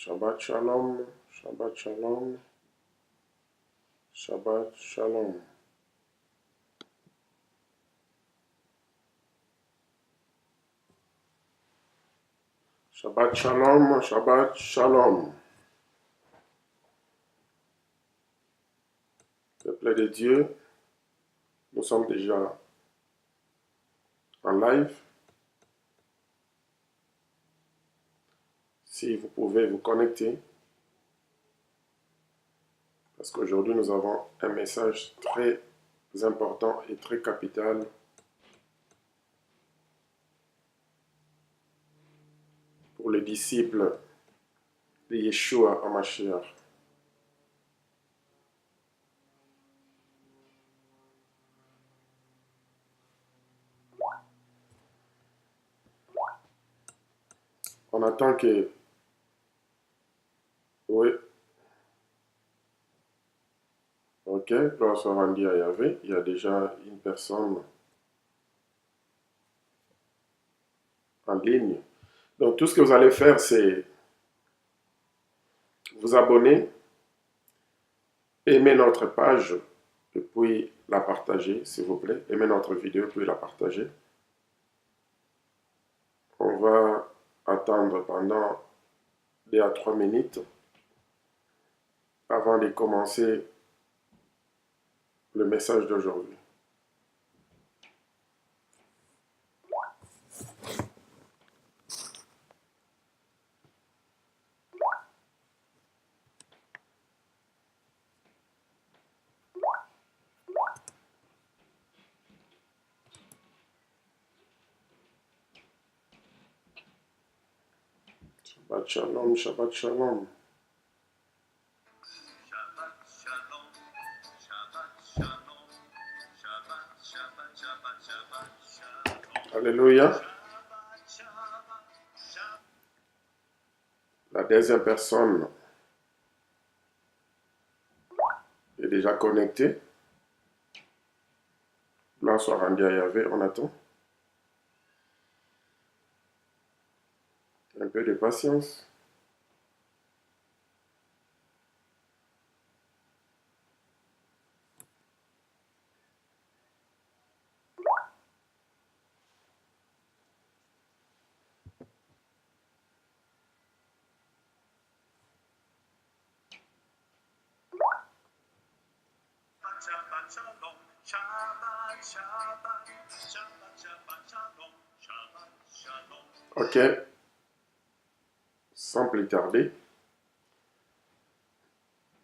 Shabbat Shalom, Shabbat Shalom, Shabbat Shalom. Shabbat Shalom, Shabbat Shalom. Peuple de Dieu, nous sommes déjà en live. Si vous pouvez vous connecter, parce qu'aujourd'hui nous avons un message très important et très capital pour les disciples de Yeshua HaMashiach. On attend que... Oui. Ok, gloire soit rendue à Yahvé. Il y a déjà une personne en ligne. Donc tout ce que vous allez faire, c'est vous abonner, aimer notre page et puis la partager, s'il vous plaît. Aimez notre vidéo puis la partager. On va attendre pendant 2 à 3 minutes avant de commencer le message d'aujourd'hui. Shabbat Shalom, Shabbat Shalom. Alléluia. La deuxième personne est déjà connectée. Gloire soit rendue à Yahvé, on attend. Un peu de patience. Ok. Sans plus tarder,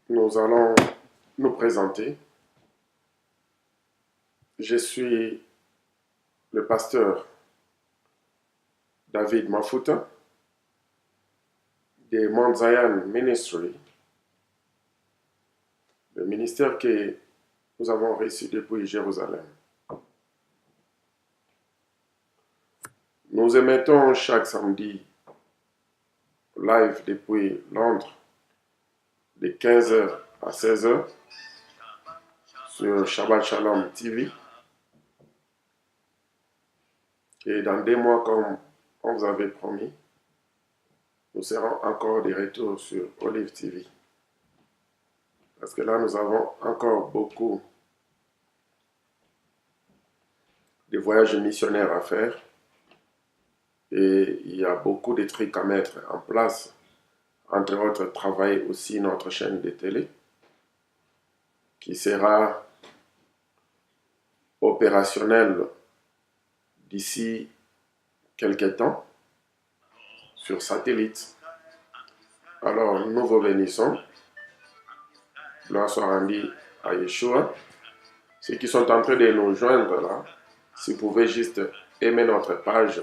nous allons nous présenter. Je suis le pasteur David Mafuta de Mount Zion Ministry, le ministère que nous avons reçu depuis Jérusalem. Nous émettons chaque samedi live depuis Londres de 15h à 16h sur Shabbat Shalom TV. Et dans 2 mois, comme on vous avait promis, nous serons encore de retour sur Olive TV. Parce que là, nous avons encore beaucoup de voyages missionnaires à faire. Et il y a beaucoup de trucs à mettre en place. Entre autres, travailler aussi notre chaîne de télé qui sera opérationnelle d'ici quelques temps sur satellite. Alors, nous vous bénissons. Gloire soit rendue à Yeshua. Ceux qui sont en train de nous joindre là, si vous pouvez juste aimer notre page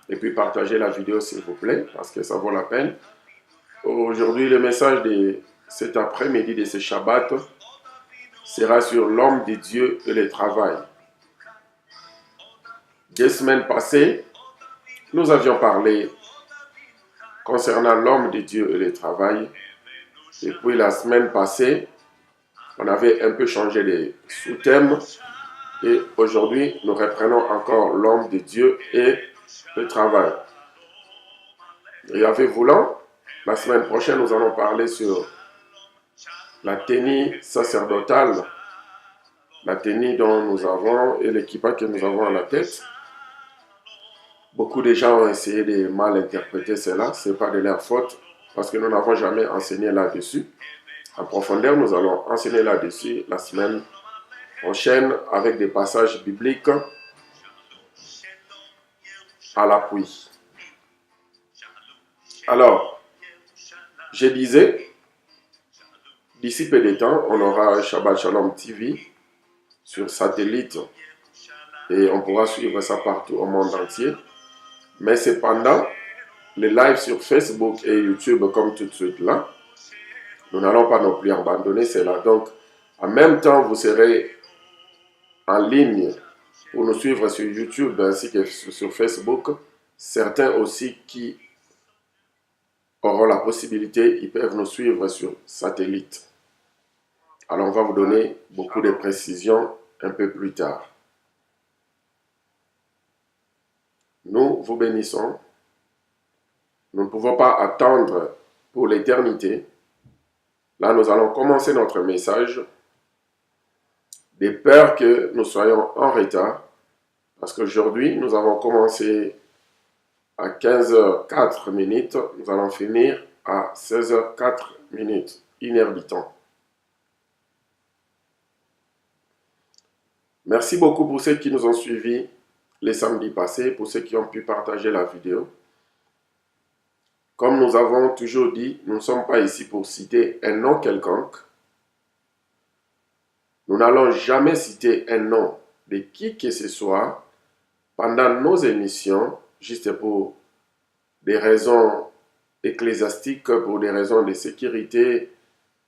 et puis partager la vidéo s'il vous plaît, parce que ça vaut la peine. Aujourd'hui, le message de cet après-midi de ce Shabbat sera sur l'homme de Dieu et le travail. 2 semaines passées, nous avions parlé concernant l'homme de Dieu et le travail. Et puis la semaine passée, on avait un peu changé les sous-thèmes. Et aujourd'hui, nous reprenons encore l'homme de Dieu et le travail. Yahvé voulant, La semaine prochaine, nous allons parler sur la tenue sacerdotale, la tenue dont nous avons et l'équipage que nous avons à la tête. Beaucoup de gens ont essayé de mal interpréter cela, ce n'est pas de leur faute, parce que nous n'avons jamais enseigné là-dessus. En profondeur, nous allons enseigner là-dessus la semaine prochaine avec des passages bibliques à l'appui. Alors, je disais, d'ici peu de temps, on aura Shabbat Shalom TV sur satellite et on pourra suivre ça partout au monde entier. Mais cependant, les lives sur Facebook et YouTube comme tout de suite là, nous n'allons pas non plus abandonner cela. Donc, en même temps, vous serez en ligne pour nous suivre sur YouTube ainsi que sur Facebook. Certains aussi qui auront la possibilité, ils peuvent nous suivre sur satellite. Alors, on va vous donner beaucoup de précisions un peu plus tard. Nous vous bénissons. Nous ne pouvons pas attendre pour l'éternité. Là, nous allons commencer notre message. De peur que nous soyons en retard. Parce qu'aujourd'hui, nous avons commencé à 15h04. Nous allons finir à 16h04. 1 heure du temps. Merci beaucoup pour ceux qui nous ont suivis les samedis passés, pour ceux qui ont pu partager la vidéo. Comme nous avons toujours dit, nous ne sommes pas ici pour citer un nom quelconque. Nous n'allons jamais citer un nom de qui que ce soit pendant nos émissions, juste pour des raisons ecclésiastiques, pour des raisons de sécurité,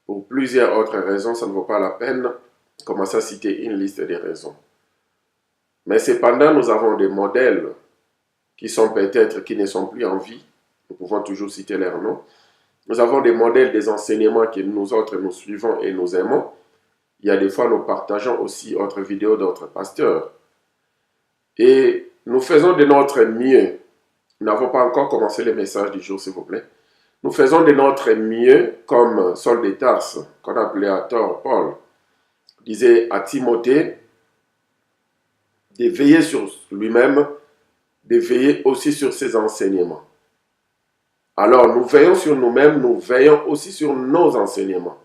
pour plusieurs autres raisons. Ça ne vaut pas la peine de commencer à citer une liste de raisons. Mais cependant, nous avons des modèles qui sont peut-être, qui ne sont plus en vie. Nous pouvons toujours citer leurs noms. Nous avons des modèles des enseignements que nous autres, nous suivons et nous aimons. Il y a des fois, nous partageons aussi autres vidéos d'autres pasteurs. Et nous faisons de notre mieux. Nous n'avons pas encore commencé le message du jour, s'il vous plaît. Nous faisons de notre mieux, comme Saul de Tarse, qu'on appelait à tort Paul, disait à Timothée, de veiller sur lui-même, de veiller aussi sur ses enseignements. Alors, nous veillons sur nous-mêmes, nous veillons aussi sur nos enseignements.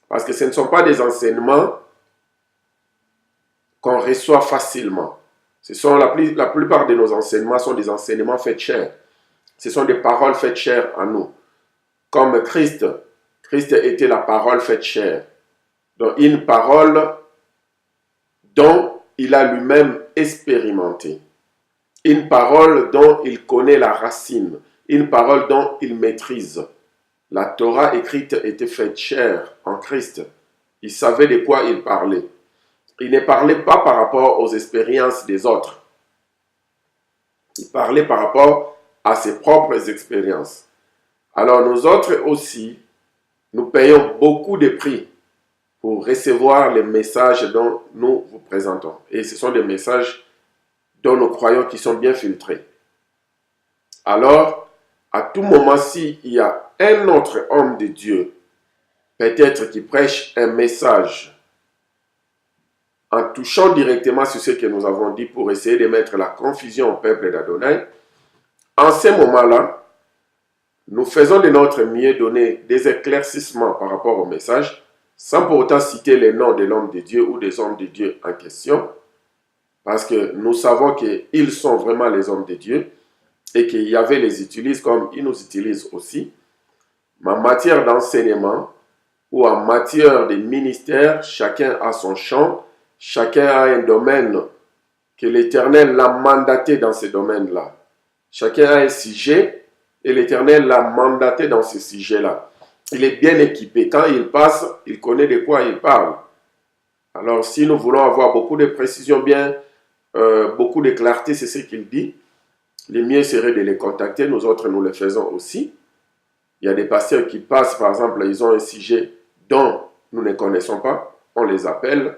Parce que ce ne sont pas des enseignements qu'on reçoit facilement. La plupart de nos enseignements sont des enseignements faits chair. Ce sont des paroles faites chair à nous. Comme Christ. Christ était la parole faite chair. Donc, une parole dont il a lui-même expérimenté. Une parole dont il connaît la racine. Une parole dont il maîtrise. La Torah écrite était faite chair en Christ. Il savait de quoi il parlait. Il ne parlait pas par rapport aux expériences des autres. Il parlait par rapport à ses propres expériences. Alors nous autres aussi, nous payons beaucoup de prix pour recevoir les messages dont nous vous présentons. Et ce sont des messages dont nous croyons qu'ils sont bien filtrés. Alors, à tout moment, s'il y a un autre homme de Dieu, peut-être qui prêche un message en touchant directement sur ce que nous avons dit pour essayer de mettre la confusion au peuple d'Adonai, en ce moment-là, nous faisons de notre mieux donner des éclaircissements par rapport au message, sans pour autant citer les noms de l'homme de Dieu ou des hommes de Dieu en question, parce que nous savons qu'ils sont vraiment les hommes de Dieu et qu'il y avait les utilise comme ils nous utilisent aussi. Mais en matière d'enseignement ou en matière de ministère, chacun a son champ, chacun a un domaine que l'Éternel l'a mandaté dans ce domaine-là. Chacun a un sujet et l'Éternel l'a mandaté dans ce sujet-là. Il est bien équipé. Quand il passe, il connaît de quoi il parle. Alors, si nous voulons avoir beaucoup de précision, beaucoup de clarté, c'est ce qu'il dit. Le mieux serait de les contacter. Nous autres, nous le faisons aussi. Il y a des pasteurs qui passent, par exemple, ils ont un sujet dont nous ne connaissons pas. On les appelle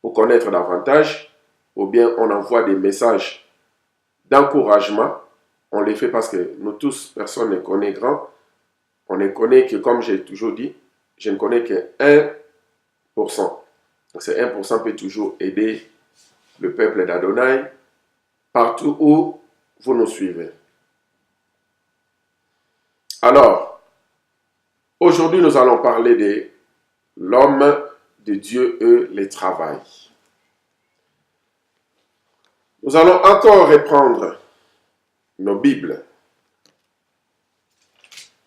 pour connaître davantage. Ou bien on envoie des messages d'encouragement. On les fait parce que nous tous, personne ne connaît grand. on ne connaît que, comme j'ai toujours dit, je ne connais que 1%. Donc ce 1% peut toujours aider le peuple d'Adonai partout où vous nous suivez. Alors, aujourd'hui, nous allons parler de l'homme de Dieu et le travail. Nous allons encore reprendre nos Bibles.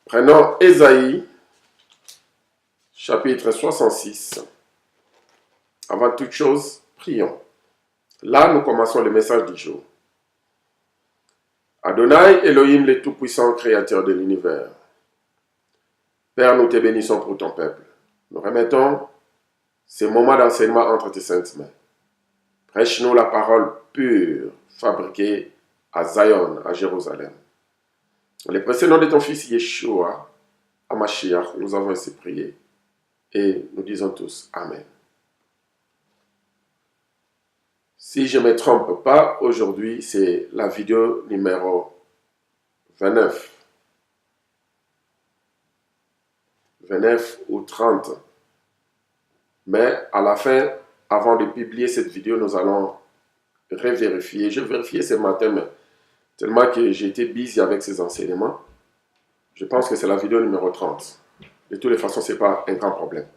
Prenons Ésaïe, chapitre 66. Avant toute chose, prions. Là, nous commençons le message du jour. Adonai, Elohim, le Tout-Puissant, Créateur de l'univers. Père, nous te bénissons pour ton peuple. Nous remettons ces moments d'enseignement entre tes saintes mains. Prêche-nous la parole pure, fabriquée à Zion, à Jérusalem. Dans le précieux nom de ton fils Yeshua, à Mashiach, nous avons ainsi prié. Et nous disons tous Amen. Si je ne me trompe pas, aujourd'hui, c'est la vidéo numéro 29. 29 ou 30. Mais à la fin, avant de publier cette vidéo, nous allons revérifier. Je vérifiais ce matin, mais tellement que j'étais busy avec ces enseignements. Je pense que c'est la vidéo numéro 30. De toutes les façons, ce n'est pas un grand problème.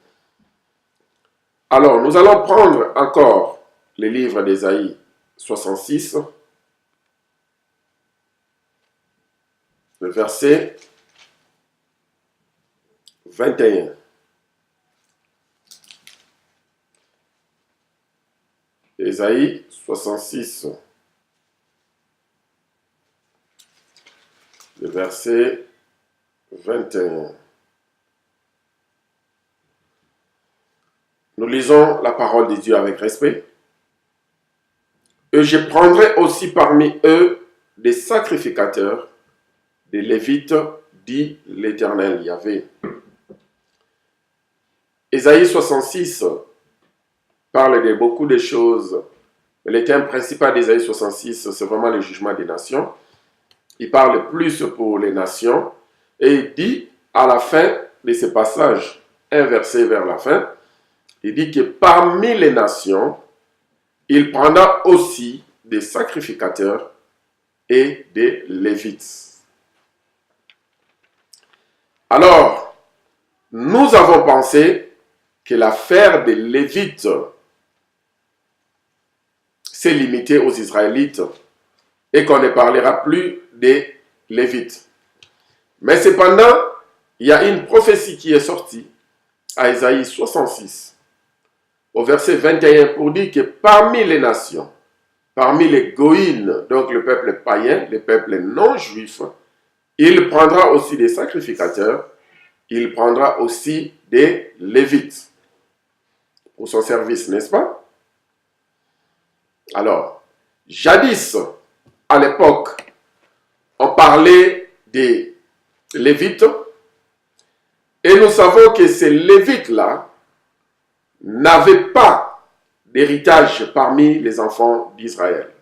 Alors, nous allons prendre encore le livre d'Ésaïe 66, le verset 21. Ésaïe 66, le verset 21. Nous lisons la parole de Dieu avec respect. Et je prendrai aussi parmi eux des sacrificateurs, des Lévites, dit l'Éternel Yahvé. Ésaïe 66 parle de beaucoup de choses. Mais le thème principal d'Ésaïe 66, c'est vraiment le jugement des nations. Il parle plus pour les nations. Et il dit, à la fin de ce passage, un verset vers la fin, il dit que parmi les nations, il prendra aussi des sacrificateurs et des Lévites. Alors, nous avons pensé que l'affaire des Lévites s'est limitée aux Israélites et qu'on ne parlera plus des Lévites. Mais cependant, il y a une prophétie qui est sortie à Ésaïe 66, au verset 21, pour dire que parmi les nations, parmi les goïnes, donc le peuple païen, le peuple non juif, il prendra aussi des sacrificateurs, il prendra aussi des Lévites pour son service, n'est-ce pas? Alors, jadis, à l'époque, on parlait des Lévites, et nous savons que ces Lévites-là n'avaient pas d'héritage parmi les enfants d'Israël.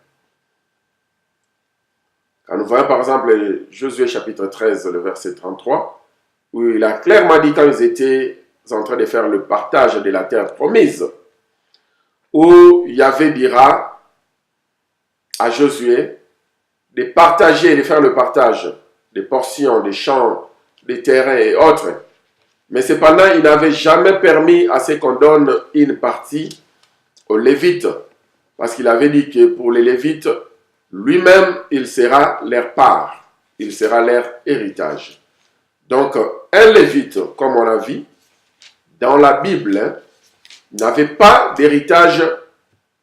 Quand nous voyons par exemple Josué chapitre 13, le verset 33, où il a clairement dit quand ils étaient en train de faire le partage de la terre promise, où Yahvé dira à Josué de partager, de faire le partage des portions, des champs, des terrains et autres. Mais cependant, il n'avait jamais permis à ce qu'on donne une partie aux Lévites, parce qu'il avait dit que pour les Lévites, lui-même, il sera leur part, il sera leur héritage. Donc, un Lévite, comme on l'a vu, dans la Bible, n'avait pas d'héritage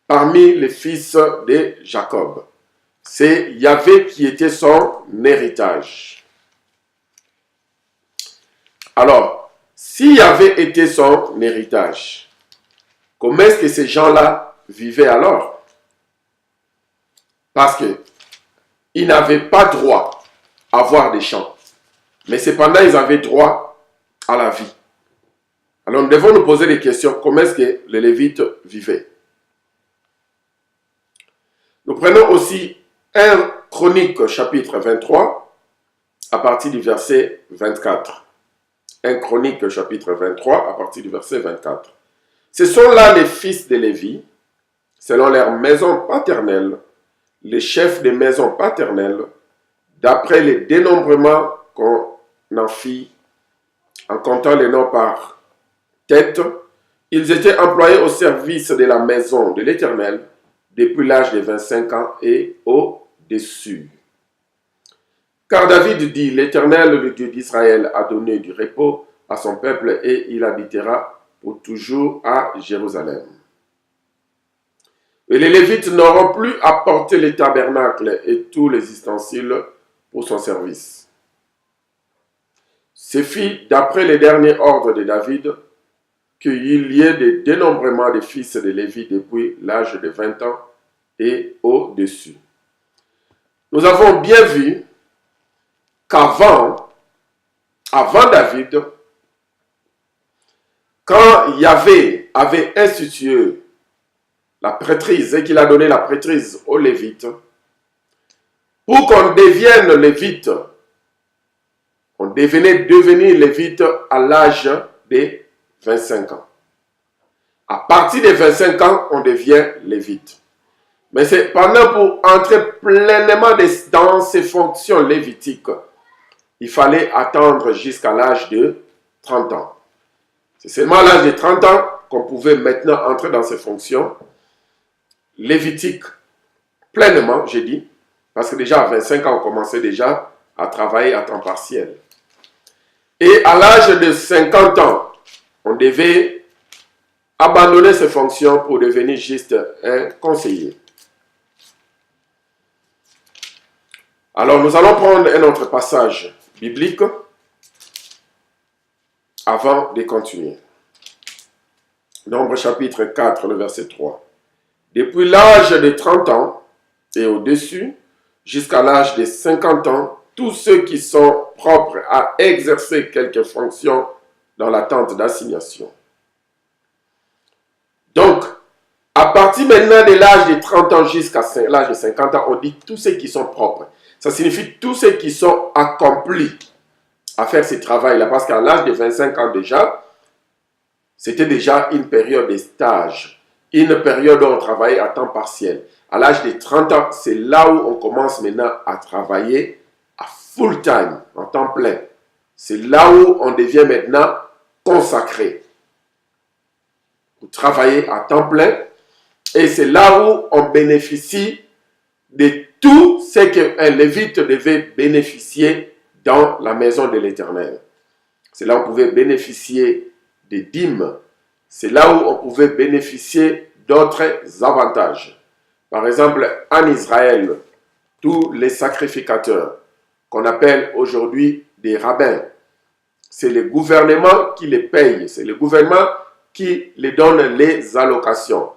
parmi les fils de Jacob. C'est Yahvé qui était son héritage. Alors, si Yahvé était son héritage, comment est-ce que ces gens-là vivaient alors? Parce qu'ils n'avaient pas droit à avoir des champs. Mais cependant, ils avaient droit à la vie. Alors, nous devons nous poser des questions. Comment est-ce que les Lévites vivaient? Nous prenons aussi 1 Chronique, chapitre 23, à partir du verset 24. 1 Chronique chapitre 23 à partir du verset 24. Ce sont là les fils de Lévi, selon leur maison paternelle, les chefs des maisons paternelles, d'après les dénombrements qu'on en fit en comptant les noms par tête. Ils étaient employés au service de la maison de l'Éternel depuis l'âge de 25 ans et au-dessus. Car David dit, l'Éternel, le Dieu d'Israël, a donné du repos à son peuple et il habitera pour toujours à Jérusalem. Et les Lévites n'auront plus à porter les tabernacles et tous les ustensiles pour son service. Ce fit, d'après les derniers ordres de David, qu'il y ait des dénombrements des fils de Lévi depuis l'âge de 20 ans et au-dessus. Nous avons bien vu qu'avant David, quand Yahvé avait institué la prêtrise et qu'il a donné la prêtrise aux Lévites, pour qu'on devienne Lévite, on devenait devenir Lévite à l'âge de 25 ans. À partir de 25 ans, on devient Lévite. Mais c'est pendant pour entrer pleinement dans ces fonctions lévitiques, il fallait attendre jusqu'à l'âge de 30 ans. C'est seulement à l'âge de 30 ans qu'on pouvait maintenant entrer dans ces fonctions lévitiques pleinement, j'ai dit, parce que déjà à 25 ans, on commençait déjà à travailler à temps partiel. Et à l'âge de 50 ans, on devait abandonner ces fonctions pour devenir juste un conseiller. Alors nous allons prendre un autre passage biblique avant de continuer. Nombre chapitre 4, le verset 3. Depuis l'âge de 30 ans et au-dessus, jusqu'à l'âge de 50 ans, tous ceux qui sont propres à exercer quelque fonction dans la tente d'assignation. Donc, à partir maintenant de l'âge de 30 ans jusqu'à l'âge de 50 ans, on dit tous ceux qui sont propres. Ça signifie tous ceux qui sont accomplis à faire ce travail-là. Parce qu'à l'âge de 25 ans déjà, c'était déjà une période de stage. Une période où on travaillait à temps partiel. À l'âge de 30 ans, c'est là où on commence maintenant à travailler à full time, en temps plein. C'est là où on devient maintenant consacré. Pour travailler à temps plein. Et c'est là où on bénéficie de tout ce qu'un lévite devait bénéficier dans la maison de l'Éternel. C'est là où on pouvait bénéficier des dîmes. C'est là où on pouvait bénéficier d'autres avantages. Par exemple, en Israël, tous les sacrificateurs, qu'on appelle aujourd'hui des rabbins, c'est le gouvernement qui les paye, c'est le gouvernement qui les donne les allocations.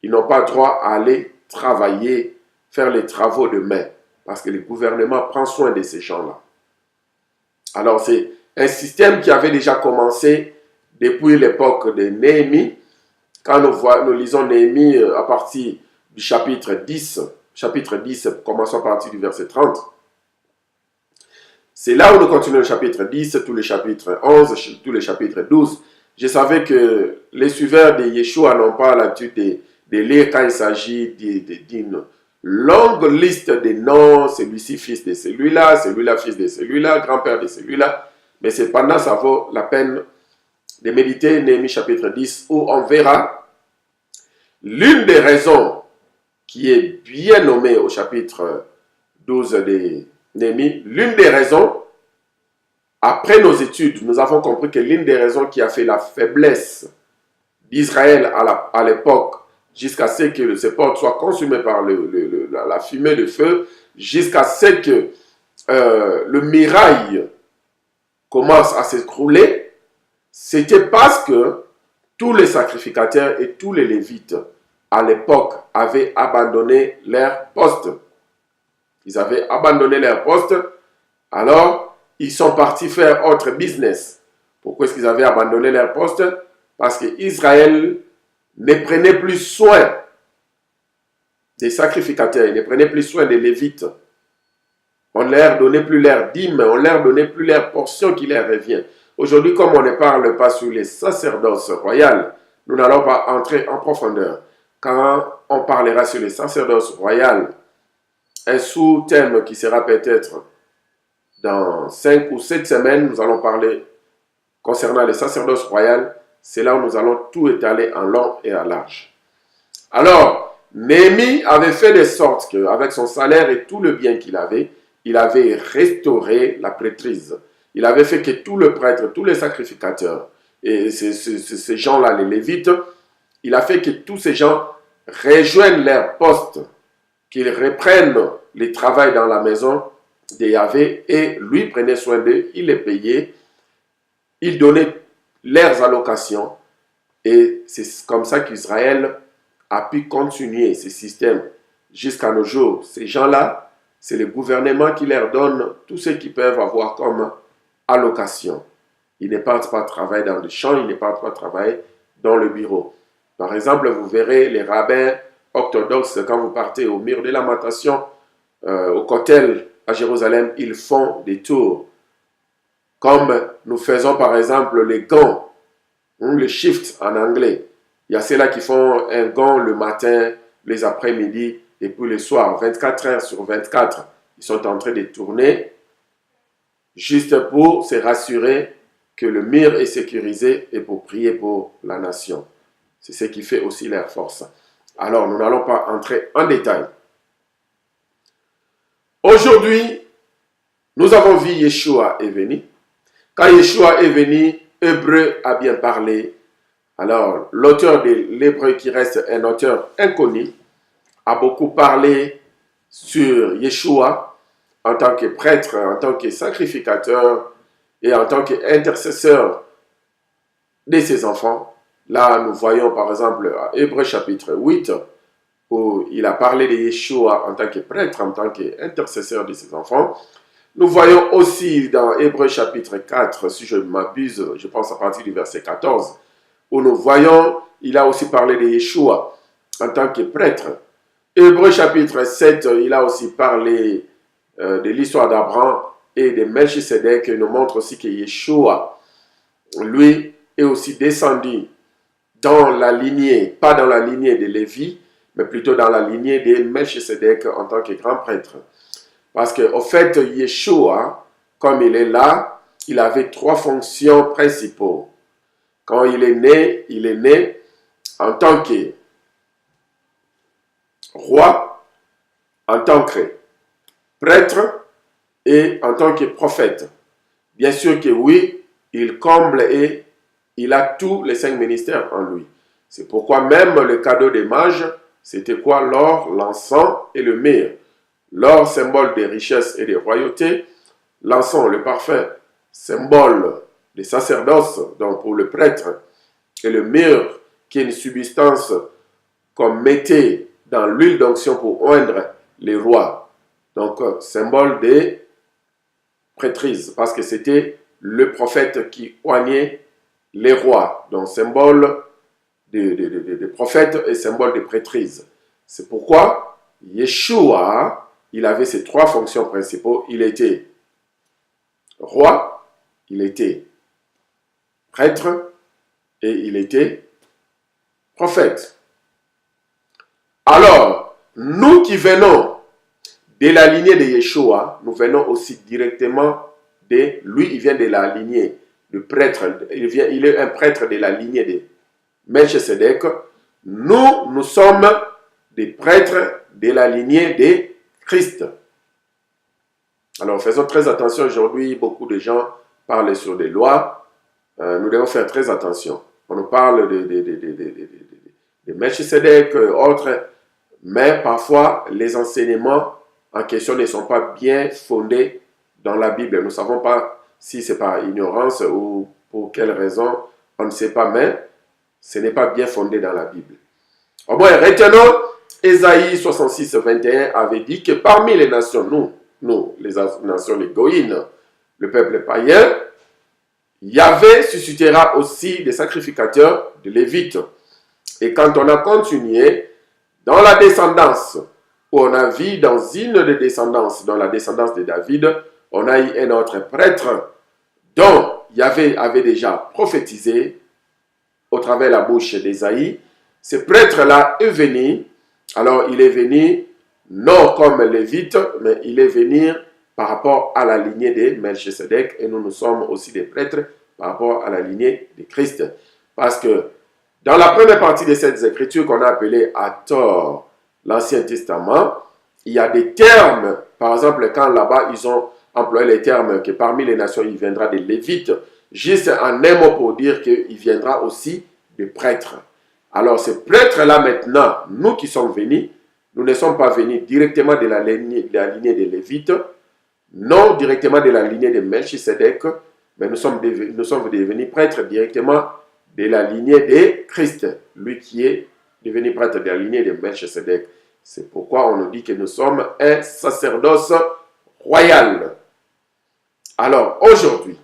Ils n'ont pas droit à aller travailler, faire les travaux de main, parce que le gouvernement prend soin de ces gens-là. Alors, c'est un système qui avait déjà commencé depuis l'époque de Néhémie. Quand nous lisons Néhémie à partir du chapitre 10, commençons à partir du verset 30. C'est là où nous continuons le chapitre 10, tout le chapitre 11, tout le chapitre 12. Je savais que les suiveurs de Yeshua n'ont pas l'habitude de lire quand il s'agit d'une longue liste de noms, celui-ci fils de celui-là, celui-là fils de celui-là, grand-père de celui-là. Mais cependant, ça vaut la peine de méditer Néhémie chapitre 10, où on verra l'une des raisons qui est bien nommée au chapitre 12 de Néhémie, l'une des raisons, après nos études, nous avons compris que l'une des raisons qui a fait la faiblesse d'Israël à l'époque, jusqu'à ce que ces portes soient consumées par la fumée de feu, jusqu'à ce que le mirail commence à s'écrouler, c'était parce que tous les sacrificateurs et tous les lévites à l'époque avaient abandonné leur poste. Ils avaient abandonné leur poste, alors ils sont partis faire autre business. Pourquoi est-ce qu'ils avaient abandonné leur poste? Parce qu'Israël ne prenait plus soin des sacrificateurs, il ne prenait plus soin des lévites. On ne leur donnait plus leur dîme, on ne leur donnait plus leur portion qui leur revient. Aujourd'hui, comme on ne parle pas sur les sacerdoces royales, nous n'allons pas entrer en profondeur. Quand on parlera sur les sacerdoces royales, un sous-thème qui sera peut-être dans 5 ou 7 semaines, nous allons parler concernant les sacerdoces royales. C'est là où nous allons tout étaler en long et en large. Alors, Néhémie avait fait de sorte qu'avec son salaire et tout le bien qu'il avait, il avait restauré la prêtrise. Il avait fait que tous les prêtres, tous les sacrificateurs, et ces gens-là, les Lévites, il a fait que tous ces gens rejoignent leur poste, qu'ils reprennent le travail dans la maison de Yahvé, et lui prenait soin d'eux, il les payait, il donnait leurs allocations, et c'est comme ça qu'Israël a pu continuer ce système jusqu'à nos jours. Ces gens-là, c'est le gouvernement qui leur donne tout ce qu'ils peuvent avoir comme allocation. Ils ne partent pas travailler dans les champs, ils ne partent pas travailler dans le bureau. Par exemple, vous verrez les rabbins orthodoxes, quand vous partez au mur de lamentation, au Kotel à Jérusalem, ils font des tours. Comme nous faisons par exemple les gants, le shift en anglais. Il y a ceux-là qui font un gant le matin, les après-midi et puis le soir, 24 heures sur 24. Ils sont en train de tourner juste pour se rassurer que le mur est sécurisé et pour prier pour la nation. C'est ce qui fait aussi leur force. Alors, nous n'allons pas entrer en détail. Aujourd'hui, nous avons vu Yeshua est venu. Quand Yeshua est venu, Hébreu a bien parlé. Alors, l'auteur de l'Hébreu, qui reste un auteur inconnu, a beaucoup parlé sur Yeshua en tant que prêtre, en tant que sacrificateur et en tant qu'intercesseur de ses enfants. Là, nous voyons par exemple à Hébreu chapitre 8, où il a parlé de Yeshua en tant que prêtre, en tant qu'intercesseur de ses enfants. Nous voyons aussi dans Hébreu chapitre 4, si je ne m'abuse, je pense à partir du verset 14, où nous voyons, il a aussi parlé de Yeshua en tant que prêtre. Hébreu chapitre 7, il a aussi parlé de l'histoire d'Abraham et de Melchisedec, qui nous montre aussi que Yeshua, lui, est aussi descendu dans la lignée, pas dans la lignée de Lévi, mais plutôt dans la lignée de Melchisedec en tant que grand prêtre. Parce qu'au fait, Yeshua, comme il est là, il avait 3 fonctions principales. Quand il est né en tant que roi, en tant que prêtre et en tant que prophète. Bien sûr que oui, il comble et il a tous les 5 ministères en lui. C'est pourquoi même le cadeau des mages, c'était quoi? L'or, l'encens et le myrrhe. L'or, symbole des richesses et des royautés. L'encens, le parfum, symbole des sacerdoces, donc pour le prêtre. Et le myrrhe, qui est une substance qu'on mettait dans l'huile d'onction pour oindre les rois. Donc, symbole des prêtrises, parce que c'était le prophète qui oignait les rois. Donc, symbole des prophètes et symbole des prêtrises. C'est pourquoi Yeshua, il avait ces 3 fonctions principales. Il était roi, il était prêtre et il était prophète. Alors, nous qui venons de la lignée de Yeshua, nous venons aussi directement de lui, il vient de la lignée de prêtre, il est un prêtre de la lignée de Melchisedec. Nous sommes des prêtres de la lignée de Christ. Alors, faisons très attention aujourd'hui, beaucoup de gens parlent sur des lois, nous devons faire très attention. On nous parle de Melchisedec, autres, mais parfois les enseignements en question ne sont pas bien fondés dans la Bible. Nous ne savons pas si c'est par ignorance ou pour quelle raison, on ne sait pas, mais ce n'est pas bien fondé dans la Bible. Au moins, retenons, Ésaïe 66, 21 avait dit que parmi les nations, nous, les nations, les Goïnes, le peuple païen, Yahvé suscitera aussi des sacrificateurs de Lévites. Et quand on a continué dans la descendance, où on a vu dans une des descendances, dans la descendance de David, on a eu un autre prêtre dont Yahvé avait déjà prophétisé au travers de la bouche d'Ésaïe. Ce prêtre-là est venu, alors il est venu non comme lévite, mais il est venu par rapport à la lignée de Melchisedec, et nous sommes aussi des prêtres par rapport à la lignée de Christ. Parce que dans la première partie de cette écriture qu'on a appelée à tort l'Ancien Testament, il y a des termes, par exemple quand là-bas ils ont employé les termes que parmi les nations il viendra des Lévites, juste en un mot pour dire qu'il viendra aussi des prêtres. Alors ces prêtres-là maintenant, nous qui sommes venus, nous ne sommes pas venus directement de la lignée des Lévites, non directement de la lignée de Melchisedec, mais nous sommes devenus prêtres directement de la lignée de Christ, lui qui est devenu prêtre de la lignée de Melchisedec. C'est pourquoi on nous dit que nous sommes un sacerdoce royal. Alors aujourd'hui,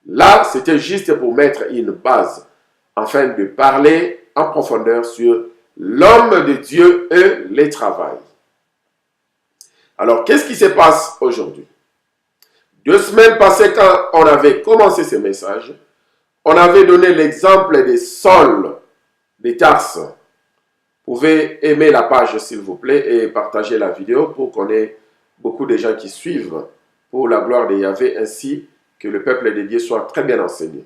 là c'était juste pour mettre une base, afin de parler en profondeur sur l'homme de Dieu et le travail. Alors, qu'est-ce qui se passe aujourd'hui? 2 semaines passées, quand on avait commencé ce message, on avait donné l'exemple des Saul de Tarse. Vous pouvez aimer la page, s'il vous plaît, et partager la vidéo pour qu'on ait beaucoup de gens qui suivent pour la gloire de Yahvé, ainsi que le peuple de Dieu soit très bien enseigné.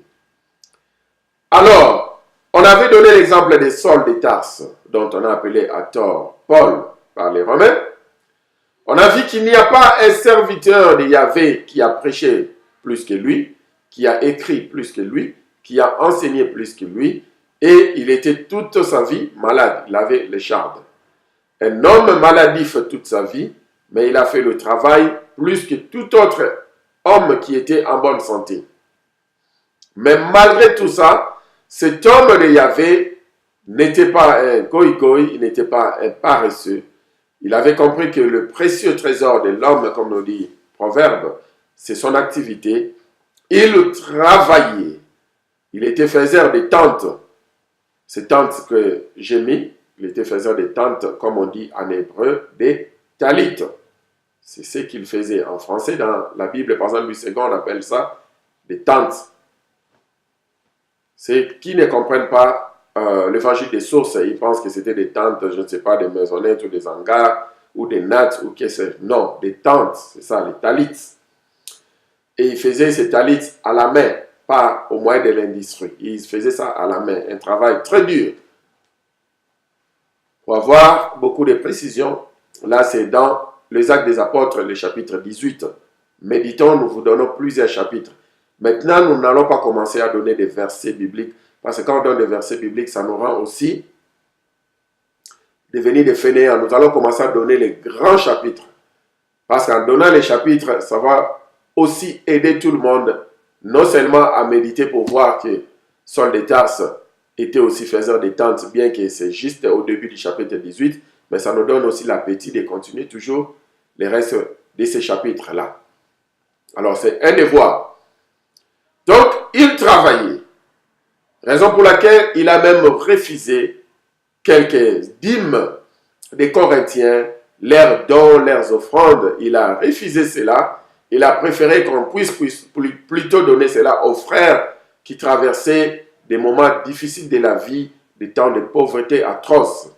Alors, on avait donné l'exemple des Saul de Tarse, dont on a appelé à tort Paul par les Romains. On a vu qu'il n'y a pas un serviteur de Yahvé qui a prêché plus que lui, qui a écrit plus que lui, qui a enseigné plus que lui, et il était toute sa vie malade, il avait l'écharde. Un homme maladif toute sa vie, mais il a fait le travail plus que tout autre homme qui était en bonne santé. Mais malgré tout ça, cet homme de Yahvé n'était pas un goï-goï, il n'était pas un paresseux. Il avait compris que le précieux trésor de l'homme, comme nous dit Proverbe, c'est son activité. Il travaillait. Il était faiseur des tentes. Ces tentes que j'ai mis, il était faiseur des tentes, comme on dit en hébreu, des talites. C'est ce qu'il faisait. En français, dans la Bible, par exemple, Louis II, on appelle ça des tentes. C'est qui ne comprennent pas l'évangile des sources, ils pensent que c'était des tentes, je ne sais pas, des maisonnettes ou des hangars ou des nattes ou qu'est-ce que c'est. Non, des tentes, c'est ça, les talites. Et ils faisaient ces talites à la main, pas au moyen de l'industrie. Ils faisaient ça à la main, un travail très dur. Pour avoir beaucoup de précisions, là c'est dans les Actes des Apôtres, le chapitre 18. Méditons, nous vous donnons plusieurs chapitres. Maintenant, nous n'allons pas commencer à donner des versets bibliques, parce que quand on donne des versets bibliques, ça nous rend aussi devenir des fainéants. Nous allons commencer à donner les grands chapitres. Parce qu'en donnant les chapitres, ça va aussi aider tout le monde, non seulement à méditer pour voir que Saul de Tarse était aussi faiseur des tentes, bien que c'est juste au début du chapitre 18, mais ça nous donne aussi l'appétit de continuer toujours les restes de ces chapitres-là. Alors, c'est un devoir. Donc, il travaillait. Raison pour laquelle il a même refusé quelques dîmes des Corinthiens, leurs dons, leurs offrandes. Il a refusé cela. Il a préféré qu'on puisse plutôt donner cela aux frères qui traversaient des moments difficiles de la vie, des temps de pauvreté atroces.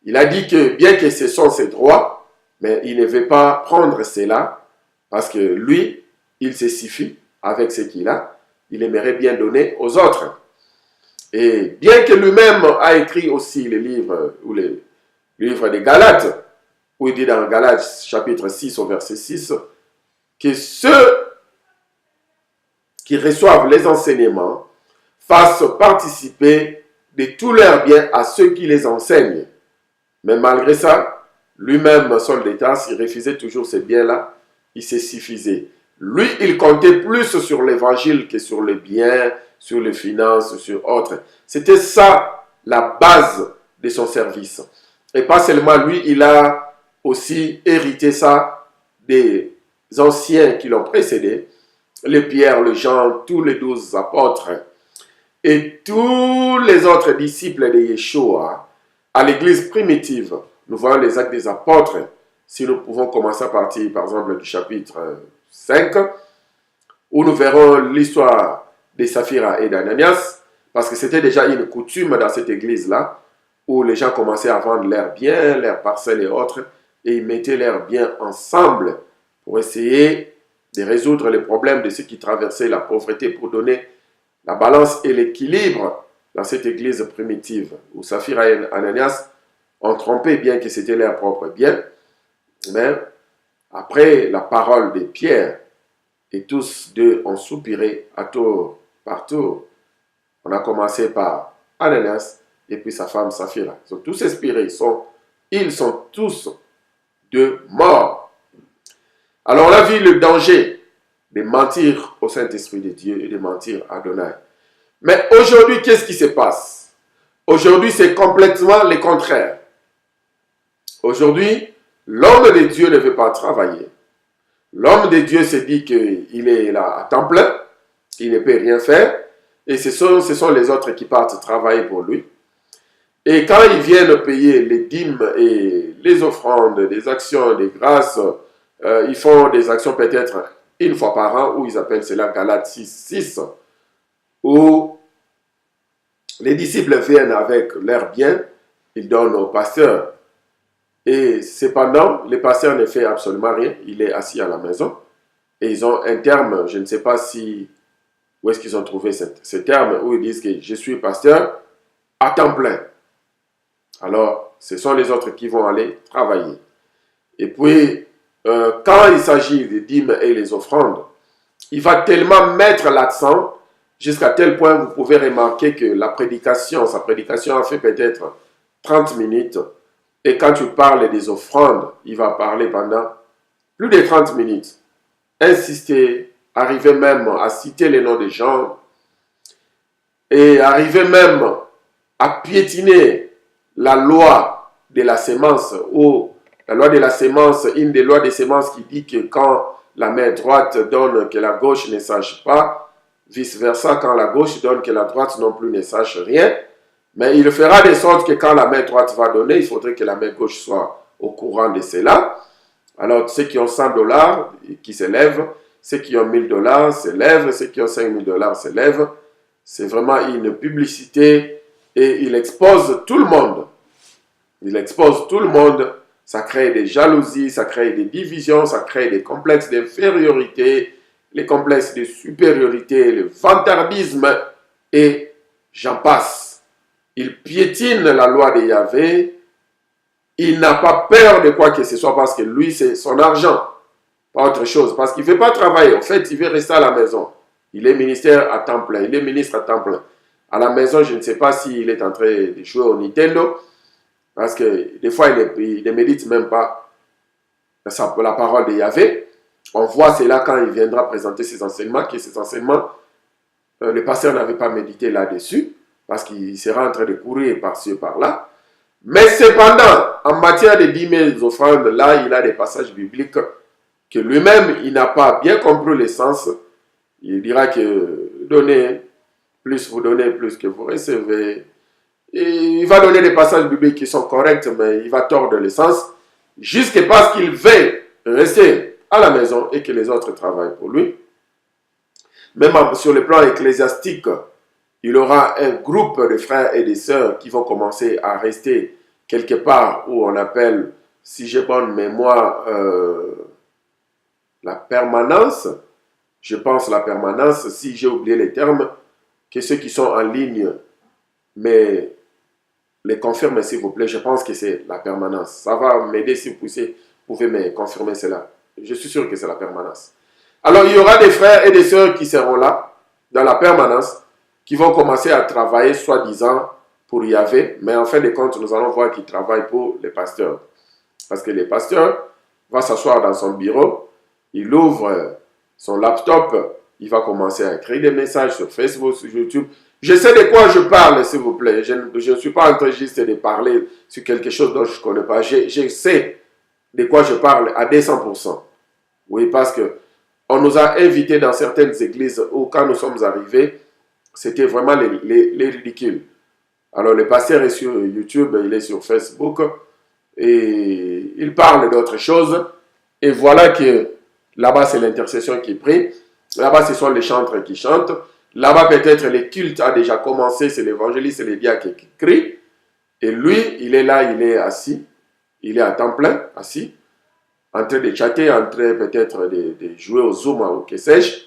Il a dit que bien que ce sont ses droits, mais il ne veut pas prendre cela parce que lui, il se suffit avec ce qu'il a. Il aimerait bien donner aux autres. Et bien que lui-même a écrit aussi les livres, ou les livres des Galates, où il dit dans Galates chapitre 6 au verset 6, que ceux qui reçoivent les enseignements fassent participer de tous leurs biens à ceux qui les enseignent. Mais malgré ça, lui-même, Saul de Tarse, il refusait toujours ces biens-là, il se suffisait. Lui, il comptait plus sur l'évangile que sur les biens, sur les finances, sur autres. C'était ça, la base de son service. Et pas seulement lui, il a aussi hérité ça des anciens qui l'ont précédé, les Pierre, les Jean, tous les 12 apôtres et tous les autres disciples de Yeshua à l'église primitive. Nous voyons les actes des apôtres. Si nous pouvons commencer à partir, par exemple, du chapitre 5, où nous verrons l'histoire de Saphira et d'Ananias, parce que c'était déjà une coutume dans cette église-là, où les gens commençaient à vendre leurs biens, leurs parcelles et autres, et ils mettaient leurs biens ensemble pour essayer de résoudre les problèmes de ceux qui traversaient la pauvreté, pour donner la balance et l'équilibre dans cette église primitive, où Saphira et Ananias ont trompé, bien que c'était leur propre bien. Mais après la parole de Pierre, et tous deux ont soupiré à tour par tour. On a commencé par Ananias et puis sa femme Saphira. Ils sont tous expirés, ils sont tous deux morts. Alors on a vu le danger de mentir au Saint-Esprit de Dieu et de mentir à Adonai. Mais aujourd'hui, qu'est-ce qui se passe? Aujourd'hui, c'est complètement le contraire. Aujourd'hui, l'homme de Dieu ne veut pas travailler. L'homme de Dieu se dit qu'il est là à temps plein, il ne peut rien faire, et ce sont les autres qui partent travailler pour lui. Et quand ils viennent payer les dîmes et les offrandes, des actions, des grâces, ils font des actions peut-être une fois par an, où ils appellent cela Galates 6, où les disciples viennent avec leurs biens, ils donnent au pasteur. Et cependant, le pasteur ne fait absolument rien, il est assis à la maison. Et ils ont un terme, je ne sais pas où est-ce qu'ils ont trouvé ce terme, où ils disent que je suis pasteur à temps plein. Alors, ce sont les autres qui vont aller travailler. Et puis, quand il s'agit des dîmes et les offrandes, il va tellement mettre l'accent, jusqu'à tel point vous pouvez remarquer que sa prédication a fait peut-être 30 minutes. Et quand tu parles des offrandes, il va parler pendant plus de 30 minutes. Insister, arriver même à citer les noms des gens, et arriver même à piétiner la loi de la sémence, ou la loi de la sémence, une des lois des sémences qui dit que quand la main droite donne, que la gauche ne sache pas, vice-versa, quand la gauche donne, que la droite non plus ne sache rien. Mais il fera de sorte que quand la main droite va donner, il faudrait que la main gauche soit au courant de cela. Alors, ceux qui ont $100 qui s'élèvent, ceux qui ont $1000 s'élèvent, ceux qui ont $5000 s'élèvent. C'est vraiment une publicité et il expose tout le monde. Il expose tout le monde. Ça crée des jalousies, ça crée des divisions, ça crée des complexes d'infériorité, les complexes de supériorité, le vantardisme et j'en passe. Il piétine la loi de Yahvé. Il n'a pas peur de quoi que ce soit parce que lui, c'est son argent. Pas autre chose. Parce qu'il ne veut pas travailler. En fait, il veut rester à la maison. Il est ministère à temps plein. Il est ministre à temps plein. À la maison, je ne sais pas s'il est en train de jouer au Nintendo. Parce que des fois, il ne médite même pas la parole de Yahvé. On voit cela quand il viendra présenter ses enseignements, que ces enseignements, le pasteur n'avait pas médité là-dessus. Parce qu'il sera en train de courir par-ci et par-là. Mais cependant, en matière de dîmes et offrandes, là, il a des passages bibliques que lui-même, il n'a pas bien compris le sens. Il dira que donnez, plus vous donnez, plus que vous recevez. Et il va donner des passages bibliques qui sont corrects, mais il va tordre le sens, jusqu'à parce qu'il veut rester à la maison et que les autres travaillent pour lui. Même sur le plan ecclésiastique, il aura un groupe de frères et de sœurs qui vont commencer à rester quelque part où on appelle, si j'ai bonne mémoire, la permanence. Je pense la permanence, si j'ai oublié les termes, que ceux qui sont en ligne, mais les confirment s'il vous plaît, je pense que c'est la permanence. Ça va m'aider si vous pouvez me confirmer cela. Je suis sûr que c'est la permanence. Alors il y aura des frères et des sœurs qui seront là, dans la permanence, qui vont commencer à travailler, soi-disant, pour Yahvé. Mais en fin de compte, nous allons voir qu'ils travaillent pour les pasteurs. Parce que le pasteur va s'asseoir dans son bureau, il ouvre son laptop, il va commencer à écrire des messages sur Facebook, sur YouTube. Je sais de quoi je parle, s'il vous plaît. Je ne suis pas en train juste de parler sur quelque chose dont je ne connais pas. Je sais de quoi je parle à 200%. Oui, parce que on nous a invités dans certaines églises où, quand nous sommes arrivés, c'était vraiment les ridicules. Alors, le pasteur est sur YouTube, il est sur Facebook, et il parle d'autres choses. Et voilà que là-bas, c'est l'intercession qui prie. Là-bas, ce sont les chantres qui chantent. Là-bas, peut-être, les cultes a déjà commencé. C'est l'évangéliste et les diacres qui crient. Et lui, il est là, il est assis. Il est à temps plein, assis, en train de chatter, en train peut-être de jouer au Zoom ou que sais-je.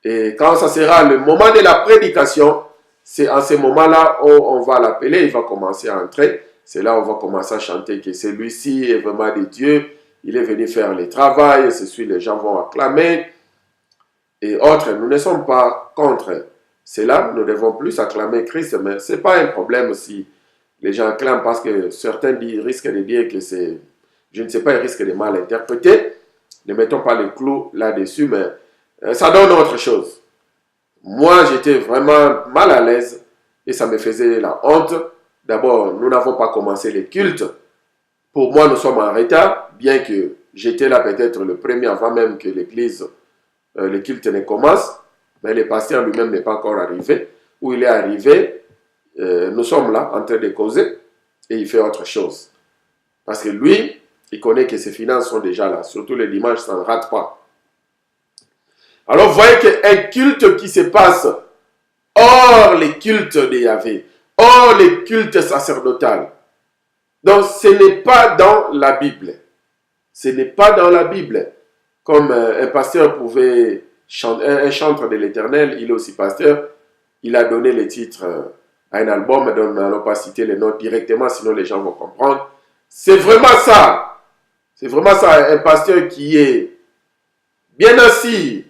Et quand ça sera le moment de la prédication, c'est en ce moment-là où on va l'appeler, il va commencer à entrer. C'est là où on va commencer à chanter que celui-ci est vraiment de Dieu. Il est venu faire le travail, c'est celui les gens vont acclamer. Et autres, nous ne sommes pas contre cela. Nous devons plus acclamer Christ, mais ce n'est pas un problème si les gens acclament parce que certains risquent de dire que c'est, je ne sais pas, ils risquent de mal interpréter. Ne mettons pas le clou là-dessus, mais ça donne autre chose. Moi, j'étais vraiment mal à l'aise et ça me faisait la honte. D'abord, nous n'avons pas commencé les cultes. Pour moi, nous sommes en retard, bien que j'étais là peut-être le premier avant même que l'église, le culte ne commence. Mais le pasteur lui-même n'est pas encore arrivé. Où il est arrivé, nous sommes là en train de causer et il fait autre chose. Parce que lui, il connaît que ses finances sont déjà là. Surtout le dimanche, ça ne rate pas. Alors, vous voyez qu'un culte qui se passe hors les cultes de Yahvé, hors les cultes sacerdotaux. Donc, ce n'est pas dans la Bible. Ce n'est pas dans la Bible. Comme un pasteur pouvait chanter, un chantre de l'Éternel, il est aussi pasteur, il a donné le titre à un album, donc nous n'allons pas citer les noms directement, sinon les gens vont comprendre. C'est vraiment ça. C'est vraiment ça, un pasteur qui est bien assis.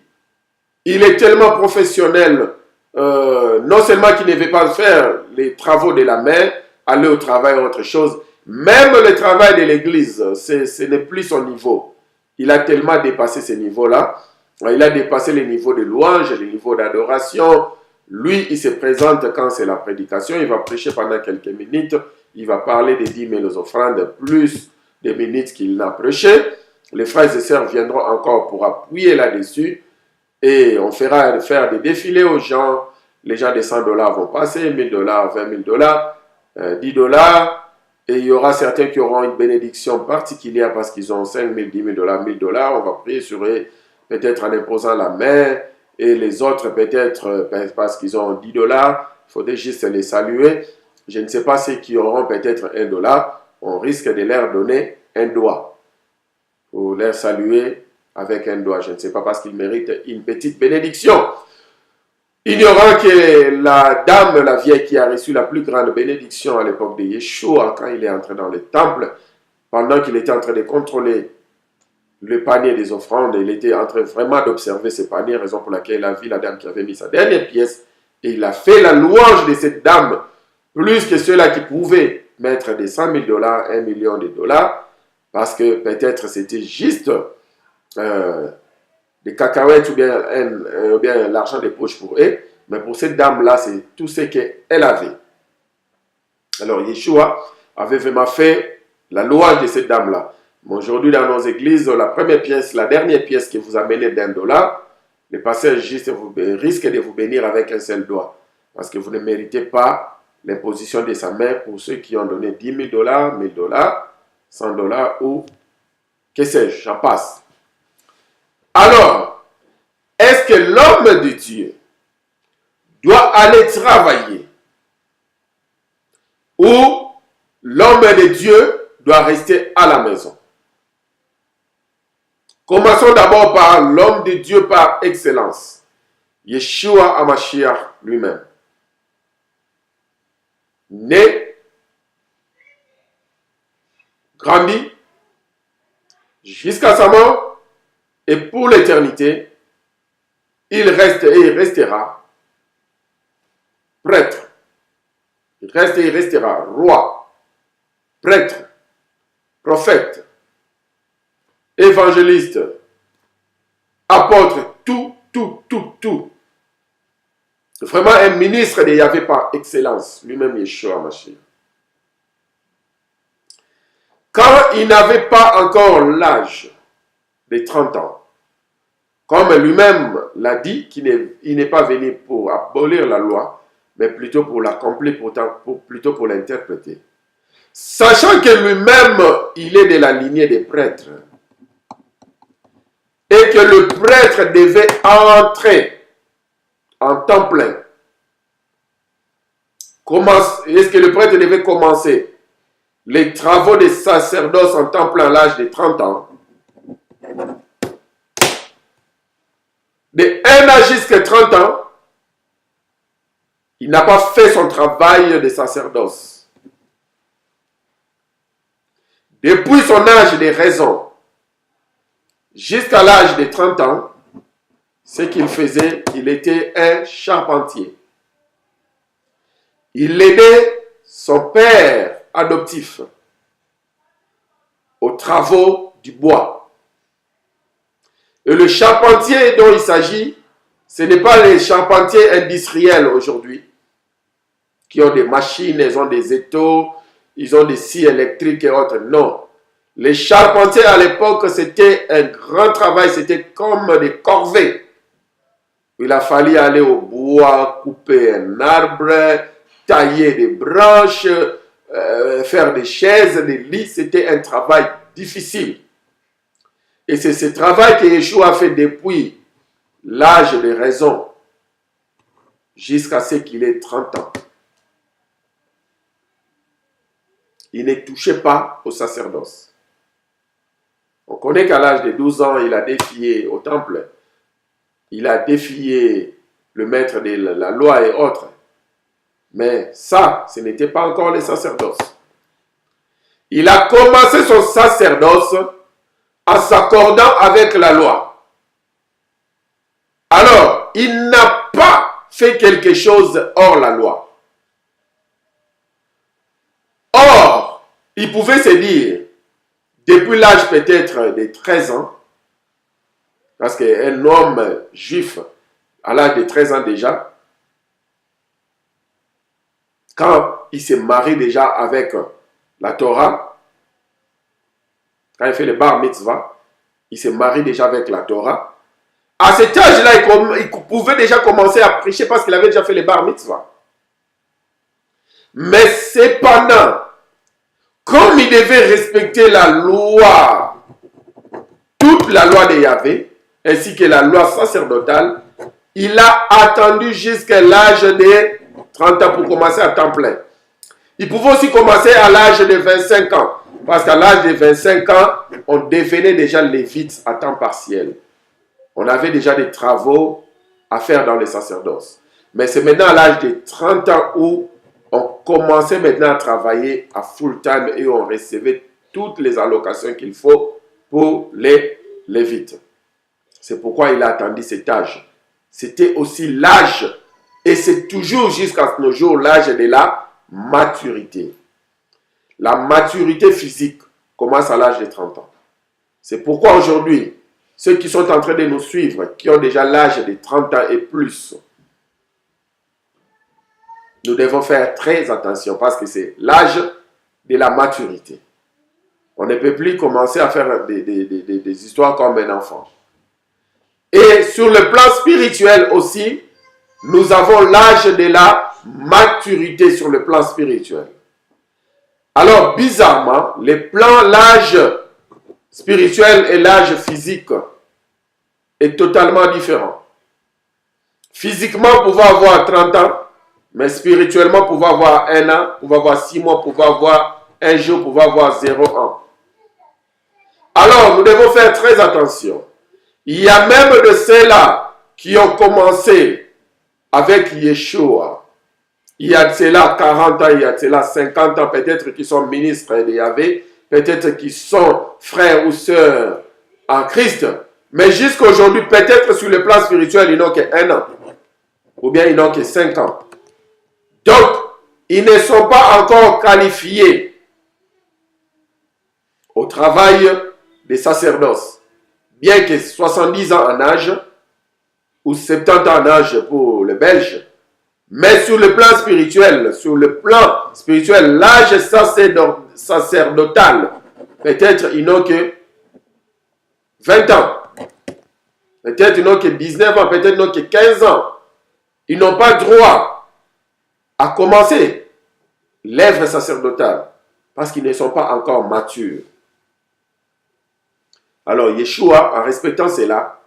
Il est tellement professionnel, non seulement qu'il ne veut pas faire les travaux de la main, aller au travail ou autre chose, même le travail de l'église, ce n'est plus son niveau. Il a tellement dépassé ce niveau-là. Il a dépassé les niveaux de louange, les niveaux d'adoration. Lui, il se présente quand c'est la prédication. Il va prêcher pendant quelques minutes. Il va parler des 10 000 offrandes, plus des minutes qu'il n'a prêché. Les frères et sœurs viendront encore pour appuyer là-dessus. Et on fera faire des défilés aux gens. Les gens de $100 vont passer, $1000, $20, $10. Et il y aura certains qui auront une bénédiction particulière parce qu'ils ont 5 000, $10 000, $1000. On va prier sur eux, peut-être en imposant la main. Et les autres, peut-être parce qu'ils ont $10. Il faudrait juste les saluer. Je ne sais pas ceux qui auront peut-être $1. On risque de leur donner un doigt. Pour les saluer avec un doigt. Je ne sais pas parce qu'ils méritent une petite bénédiction. Ignorant que la dame, la vieille qui a reçu la plus grande bénédiction à l'époque de Yeshua, quand il est entré dans le temple, pendant qu'il était en train de contrôler le panier des offrandes, il était en train vraiment d'observer ce panier, raison pour laquelle il a vu la dame qui avait mis sa dernière pièce, et il a fait la louange de cette dame, plus que ceux-là qui pouvaient mettre des $100 000, $1 million, parce que peut-être c'était juste des cacahuètes ou bien l'argent des poches pour eux, mais pour cette dame-là, c'est tout ce qu'elle avait. Alors Yeshua avait vraiment fait la louange de cette dame-là. Aujourd'hui, dans nos églises, la première pièce, la dernière pièce que vous amenez $1, le pasteur juste risque de vous bénir avec un seul doigt, parce que vous ne méritez pas l'imposition de sa main pour ceux qui ont donné $10 000, $1000, $100 ou que sais-je, j'en passe. Alors, est-ce que l'homme de Dieu doit aller travailler ou l'homme de Dieu doit rester à la maison? Commençons d'abord par l'homme de Dieu par excellence, Yeshua HaMashiach lui-même. Né, grandi, jusqu'à sa mort et pour l'éternité, il reste et il restera prêtre. Il reste et il restera roi, prêtre, prophète, évangéliste, apôtre, tout. Vraiment un ministre de Yahvé par excellence, lui-même Yeshua HaMashiach. Quand il n'avait pas encore l'âge de 30 ans, comme lui-même l'a dit, qu'il n'est pas venu pour abolir la loi, mais plutôt pour l'accomplir, plutôt pour l'interpréter. Sachant que lui-même, il est de la lignée des prêtres. et que le prêtre devait entrer en temps plein. Est-ce que le prêtre devait commencer les travaux des sacerdoce en temps plein à l'âge de 30 ans? De 1 an jusqu'à 30 ans, il n'a pas fait son travail de sacerdoce. Depuis son âge de raison jusqu'à l'âge de 30 ans, ce qu'il faisait, il était un charpentier. Il aidait son père adoptif aux travaux du bois. Et le charpentier dont il s'agit, ce n'est pas les charpentiers industriels aujourd'hui, qui ont des machines, ils ont des étaux, ils ont des scies électriques et autres. Non. Les charpentiers à l'époque, c'était un grand travail, c'était comme des corvées. Il a fallu aller au bois, couper un arbre, tailler des branches, faire des chaises, des lits. C'était un travail difficile. Et c'est ce travail que Yeshua a fait depuis l'âge de raison jusqu'à ce qu'il ait 30 ans. Il ne touchait pas au sacerdoce. On connaît qu'à l'âge de 12 ans, il a défié au temple. Il a défié le maître de la loi et autres. Mais ça, ce n'était pas encore le sacerdoce. Il a commencé son sacerdoce en s'accordant avec la loi. Alors, il n'a pas fait quelque chose hors la loi. Or, il pouvait se dire, depuis l'âge peut-être de 13 ans, parce qu'un homme juif, à l'âge de 13 ans déjà, quand il se marie déjà avec la Torah, quand il fait le bar mitzvah, il se marie déjà avec la Torah. À cet âge-là, il pouvait déjà commencer à prêcher parce qu'il avait déjà fait le bar mitzvah. Mais cependant, comme il devait respecter la loi, toute la loi de Yahvé, ainsi que la loi sacerdotale, il a attendu jusqu'à l'âge de 30 ans pour commencer à temps plein. Il pouvait aussi commencer à l'âge de 25 ans. Parce qu'à l'âge de 25 ans, on devenait déjà lévite à temps partiel. On avait déjà des travaux à faire dans les sacerdoces. Mais c'est maintenant à l'âge de 30 ans où on commençait maintenant à travailler à full time et on recevait toutes les allocations qu'il faut pour les lévites. C'est pourquoi il a attendu cet âge. C'était aussi l'âge, et c'est toujours jusqu'à nos jours l'âge de la maturité. La maturité physique commence à l'âge de 30 ans. C'est pourquoi aujourd'hui, ceux qui sont en train de nous suivre, qui ont déjà l'âge de 30 ans et plus, nous devons faire très attention parce que c'est l'âge de la maturité. On ne peut plus commencer à faire des histoires comme un enfant. Et sur le plan spirituel aussi, nous avons l'âge de la maturité sur le plan spirituel. Alors, bizarrement, l'âge spirituel et l'âge physique est totalement différent. Physiquement, on pouvait avoir 30 ans, mais spirituellement, on pouvait avoir 1 an, on pouvait avoir 6 mois, on pouvait avoir 1 jour, on pouvait avoir 0 ans. Alors, nous devons faire très attention. Il y a même de ceux-là qui ont commencé avec Yeshua. Il y a de ceux-là 40 ans, il y a de ceux-là 50 ans, peut-être qui sont ministres de Yahvé, peut-être qui sont frères ou sœurs en Christ. Mais jusqu'à aujourd'hui, peut-être sur le plan spirituel, ils n'ont que 1 an. Ou bien ils n'ont que 5 ans. Donc, ils ne sont pas encore qualifiés au travail des sacerdoces. Bien que 70 ans en âge, ou 70 ans en âge pour les Belges, mais sur le plan spirituel, l'âge sacerdotal, peut-être ils n'ont que 20 ans, peut-être ils n'ont que 19 ans, peut-être ils n'ont que 15 ans. Ils n'ont pas droit à commencer l'œuvre sacerdotale parce qu'ils ne sont pas encore matures. Alors Yeshua, en respectant cela,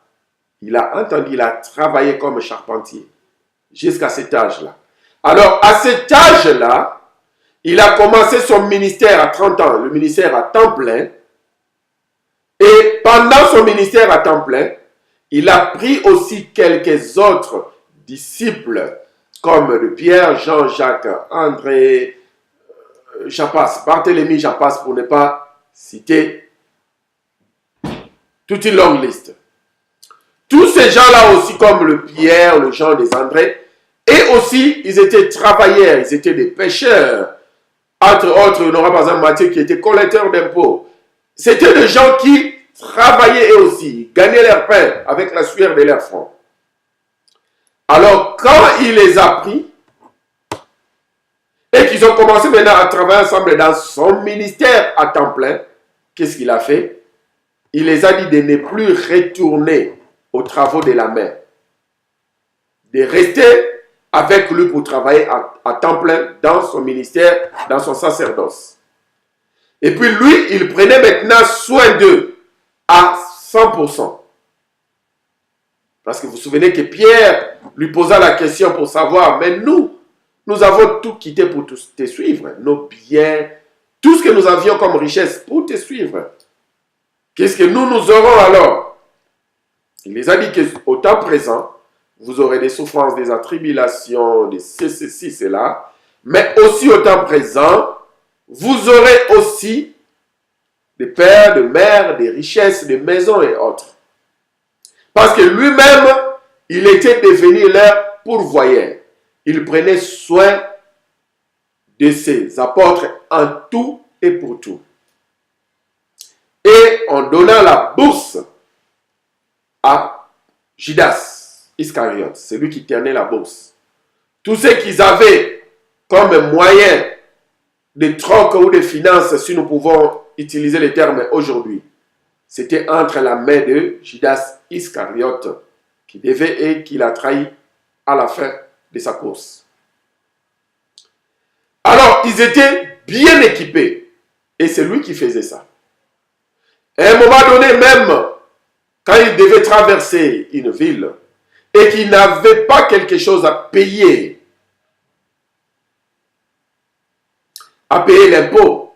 il a entendu, il a travaillé comme charpentier jusqu'à cet âge-là. Alors à cet âge-là, il a commencé son ministère à 30 ans, le ministère à temps plein. Et pendant son ministère à temps plein, il a pris aussi quelques autres disciples, comme de Pierre, Jean, Jacques, André, j'en passe, Barthélemy, j'en passe pour ne pas citer toute une longue liste. Tous ces gens-là aussi, comme le Pierre, le Jean, les André, et aussi, ils étaient travailleurs, ils étaient des pêcheurs. Entre autres, on aura par exemple Matthieu qui était collecteur d'impôts. C'était des gens qui travaillaient eux aussi, gagnaient leur pain avec la sueur de leur front. Alors, quand il les a pris, et qu'ils ont commencé maintenant à travailler ensemble dans son ministère à temps plein, qu'est-ce qu'il a fait? Il les a dit de ne plus retourner aux travaux de la main, de rester avec lui pour travailler à temps plein dans son ministère, dans son sacerdoce. Et puis lui, il prenait maintenant soin d'eux à 100%. Parce que vous vous souvenez que Pierre lui posa la question pour savoir, mais nous avons tout quitté pour te suivre, nos biens, tout ce que nous avions comme richesse pour te suivre. Qu'est-ce que nous aurons alors? Il les a dit qu'au temps présent, vous aurez des souffrances, des attribulations, des ceci, cela, mais aussi au temps présent, vous aurez aussi des pères, des mères, des richesses, des maisons et autres. Parce que lui-même, il était devenu leur pourvoyeur. Il prenait soin de ses apôtres en tout et pour tout. Et en donnant la bourse à Judas Iscariote, c'est lui qui tenait la bourse. Tout ce qu'ils avaient comme moyen de troc ou de finances, si nous pouvons utiliser les termes aujourd'hui, c'était entre la main de Judas Iscariote qui devait et qui l'a trahi à la fin de sa course. Alors, ils étaient bien équipés et c'est lui qui faisait ça. À un moment donné, même quand il devait traverser une ville et qu'il n'avait pas quelque chose à payer l'impôt,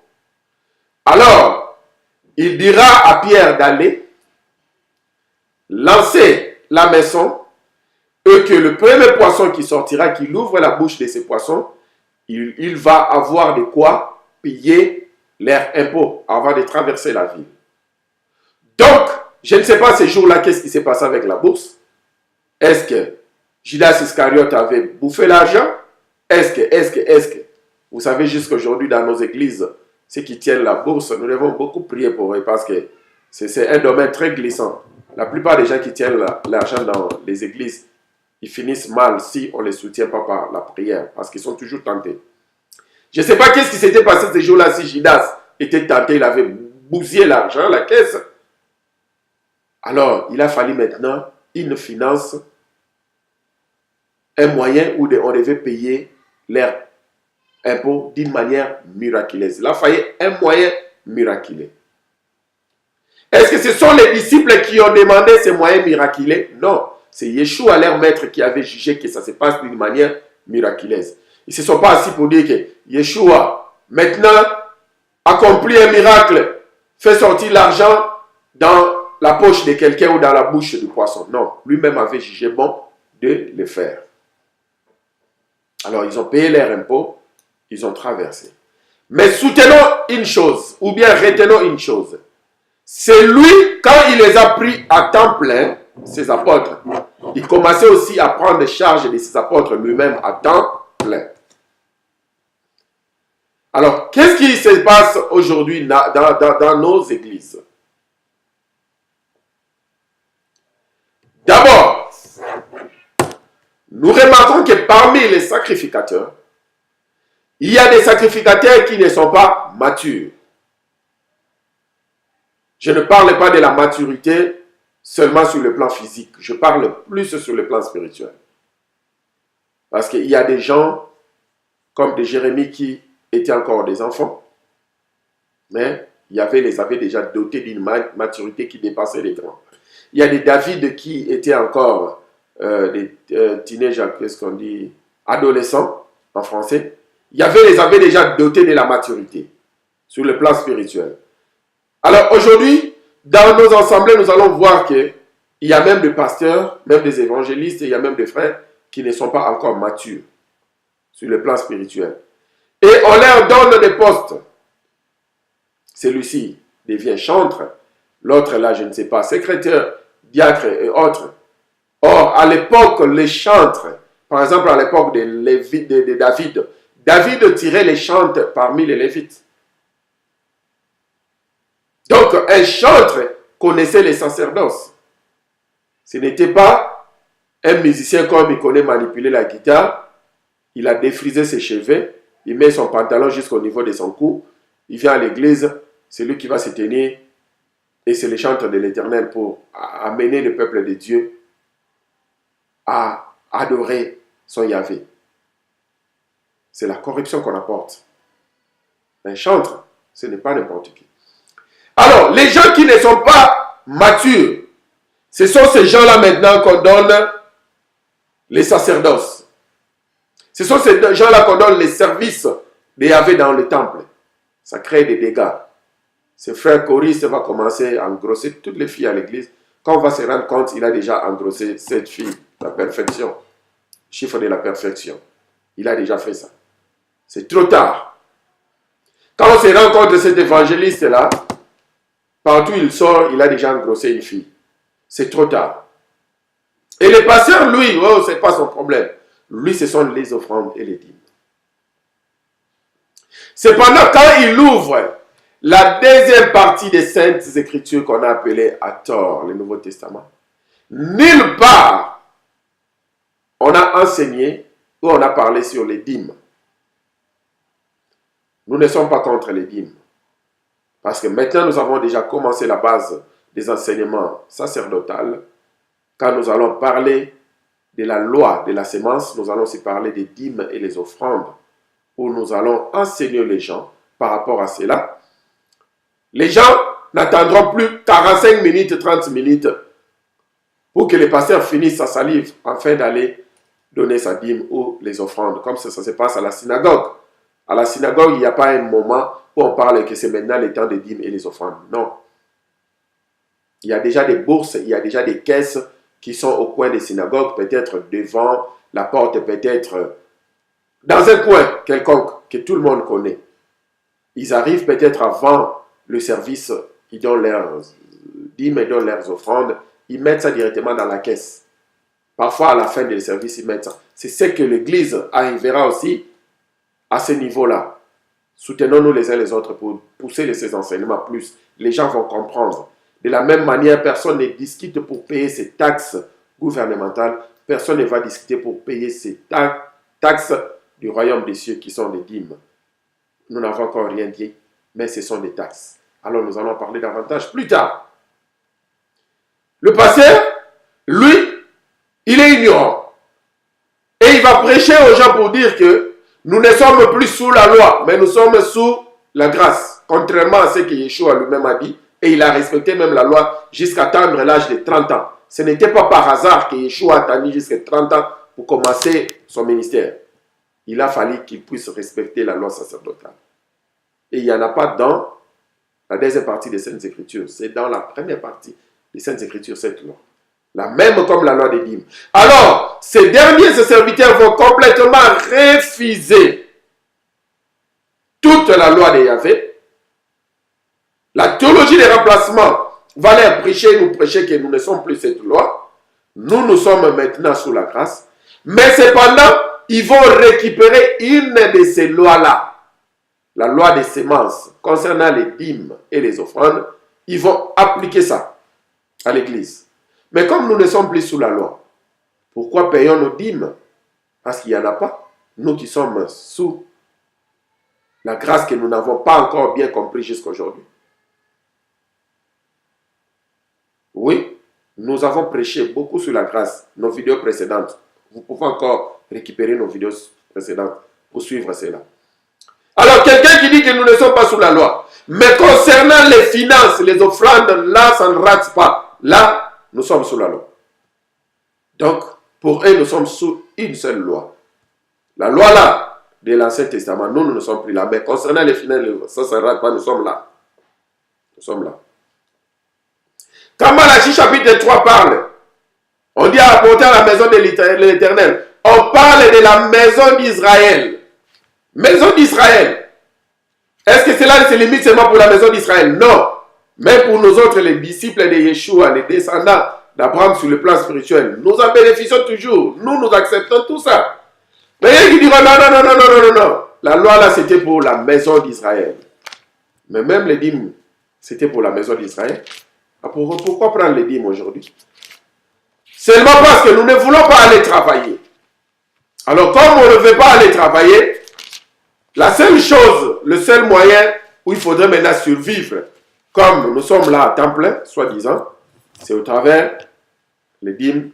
alors il dira à Pierre d'aller lancer la maison et que le premier poisson qui sortira, qu'il ouvre la bouche de ces poissons, il va avoir de quoi payer leur impôt avant de traverser la ville. Donc, je ne sais pas ces jours-là qu'est-ce qui s'est passé avec la bourse. Est-ce que Judas Iscariote avait bouffé l'argent? Est-ce que vous savez jusqu'à aujourd'hui dans nos églises, ceux qui tiennent la bourse, nous devons beaucoup prier pour eux parce que c'est un domaine très glissant. La plupart des gens qui tiennent l'argent dans les églises, ils finissent mal si on ne les soutient pas par la prière parce qu'ils sont toujours tentés. Je ne sais pas qu'est-ce qui s'était passé ces jours-là si Judas était tenté, il avait bousillé l'argent, la caisse. Alors, il a fallu maintenant une finance, un moyen où on devait payer leurs impôts d'une manière miraculeuse. Il a fallu un moyen miraculeux. Est-ce que ce sont les disciples qui ont demandé ces moyens miraculeux? Non, c'est Yeshua, leur maître, qui avait jugé que ça se passe d'une manière miraculeuse. Ils ne se sont pas assis pour dire que Yeshua, maintenant, accomplit un miracle, fait sortir l'argent dans la poche de quelqu'un ou dans la bouche du poisson. Non, lui-même avait jugé bon de le faire. Alors, ils ont payé leur impôt, ils ont traversé. Mais soutenons une chose, ou bien retenons une chose. C'est lui, quand il les a pris à temps plein, ses apôtres, il commençait aussi à prendre charge de ses apôtres lui-même à temps plein. Alors, qu'est-ce qui se passe aujourd'hui dans nos églises? D'abord, nous remarquons que parmi les sacrificateurs, il y a des sacrificateurs qui ne sont pas matures. Je ne parle pas de la maturité seulement sur le plan physique. Je parle plus sur le plan spirituel. Parce qu'il y a des gens comme des Jérémie qui étaient encore des enfants, mais les avait déjà dotés d'une maturité qui dépassait les grands. Il y a des David qui étaient encore des teenagers, qu'est-ce qu'on dit, adolescents en français. Les avait déjà dotés de la maturité sur le plan spirituel. Alors aujourd'hui, dans nos assemblées, nous allons voir qu'il y a même des pasteurs, même des évangélistes, il y a même des frères qui ne sont pas encore matures sur le plan spirituel. Et on leur donne des postes. Celui-ci devient chantre, l'autre là, je ne sais pas, secrétaire, diacre et autres. Or, à l'époque, les chantres, par exemple à l'époque de David, David tirait les chantres parmi les Lévites. Donc, un chantre connaissait les sacerdoces. Ce n'était pas un musicien comme il connaît manipuler la guitare. Il a défrisé ses cheveux, il met son pantalon jusqu'au niveau de son cou, il vient à l'église, c'est lui qui va se tenir, et c'est le chantre de l'Éternel pour amener le peuple de Dieu à adorer son Yahvé. C'est la corruption qu'on apporte. Un chantre, ce n'est pas n'importe qui. Alors, les gens qui ne sont pas matures, ce sont ces gens-là maintenant qu'on donne les sacerdoces. Ce sont ces gens-là qu'on donne les services de Yahvé dans le temple. Ça crée des dégâts. Ce frère choriste va commencer à engrosser toutes les filles à l'église. Quand on va se rendre compte, il a déjà engrossé cette fille, la perfection. Chiffre de la perfection. Il a déjà fait ça. C'est trop tard. Quand on se rend compte de cet évangéliste-là, partout où il sort, il a déjà engrossé une fille. C'est trop tard. Et le pasteur, lui, oh, ce n'est pas son problème. Lui, ce sont les offrandes et les dîmes. Cependant, quand il ouvre la deuxième partie des Saintes Écritures qu'on a appelée à tort le Nouveau Testament, nulle part on a enseigné ou on a parlé sur les dîmes. Nous ne sommes pas contre les dîmes. Parce que maintenant, nous avons déjà commencé la base des enseignements sacerdotaux. Quand nous allons parler de la loi de la sémence, nous allons aussi parler des dîmes et les offrandes, où nous allons enseigner les gens par rapport à cela. Les gens n'attendront plus 45 minutes, 30 minutes pour que le pasteur finisse sa salive afin d'aller donner sa dîme ou les offrandes, comme ça se passe à la synagogue. À la synagogue, il n'y a pas un moment où on parle que c'est maintenant le temps des dîmes et les offrandes. Non. Il y a déjà des bourses, il y a déjà des caisses qui sont au coin des synagogues, peut-être devant la porte, peut-être dans un coin quelconque que tout le monde connaît. Ils arrivent peut-être avant le service, ils donnent leurs dîmes, ils donnent leurs offrandes, ils mettent ça directement dans la caisse. Parfois, à la fin du service, ils mettent ça. C'est ce que l'Église arrivera aussi à ce niveau-là. Soutenons-nous les uns les autres pour pousser ces enseignements plus. Les gens vont comprendre. De la même manière, personne ne discute pour payer ses taxes gouvernementales. Personne ne va discuter pour payer ces taxes du royaume des cieux qui sont des dîmes. Nous n'avons encore rien dit, mais ce sont des taxes. Alors nous allons en parler davantage plus tard. Le pasteur, lui, il est ignorant. Et il va prêcher aux gens pour dire que nous ne sommes plus sous la loi, mais nous sommes sous la grâce. Contrairement à ce que Yeshua lui-même a dit, et il a respecté même la loi jusqu'à atteindre l'âge de 30 ans. Ce n'était pas par hasard que Yeshua a attendu jusqu'à 30 ans pour commencer son ministère. Il a fallu qu'il puisse respecter la loi sacerdotale. Et il n'y en a pas dans la deuxième partie des Saintes Écritures. C'est dans la première partie des Saintes Écritures, cette loi. La même comme la loi des dîmes. Alors, ces derniers serviteurs vont complètement refuser toute la loi de Yahvé. La théologie des remplacements va leur prêcher, nous prêcher que nous ne sommes plus cette loi. Nous sommes maintenant sous la grâce. Mais cependant, ils vont récupérer une de ces lois-là. La loi des semences concernant les dîmes et les offrandes. Ils vont appliquer ça à l'Église. Mais comme nous ne sommes plus sous la loi, pourquoi payons nos dîmes? Parce qu'il n'y en a pas. Nous qui sommes sous la grâce que nous n'avons pas encore bien compris jusqu'à aujourd'hui. Oui, nous avons prêché beaucoup sur la grâce, nos vidéos précédentes. Vous pouvez encore récupérer nos vidéos précédentes pour suivre cela. Alors, quelqu'un qui dit que nous ne sommes pas sous la loi, mais concernant les finances, les offrandes, là, ça ne rate pas. Là, nous sommes sous la loi. Donc, pour eux, nous sommes sous une seule loi. La loi là, de l'Ancien Testament, nous ne sommes plus là. Mais concernant les finances, ça ne rate pas, nous sommes là. Nous sommes là. Quand Malachie chapitre 3 parle, on dit à apporter à la maison de l'Éternel. On parle de la maison d'Israël. Maison d'Israël. Est-ce que cela se limite seulement pour la maison d'Israël? Non. Mais pour nous autres, les disciples de Yeshua, les descendants d'Abraham sur le plan spirituel, nous en bénéficions toujours. Nous acceptons tout ça. Mais il y a qui diront non. La loi là, c'était pour la maison d'Israël. Mais même les dîmes, c'était pour la maison d'Israël. Pourquoi prendre les dîmes aujourd'hui? Seulement parce que nous ne voulons pas aller travailler. Alors, comme on ne veut pas aller travailler, la seule chose, le seul moyen où il faudrait maintenant survivre, comme nous sommes là à temps plein, soi-disant, c'est au travers les dîmes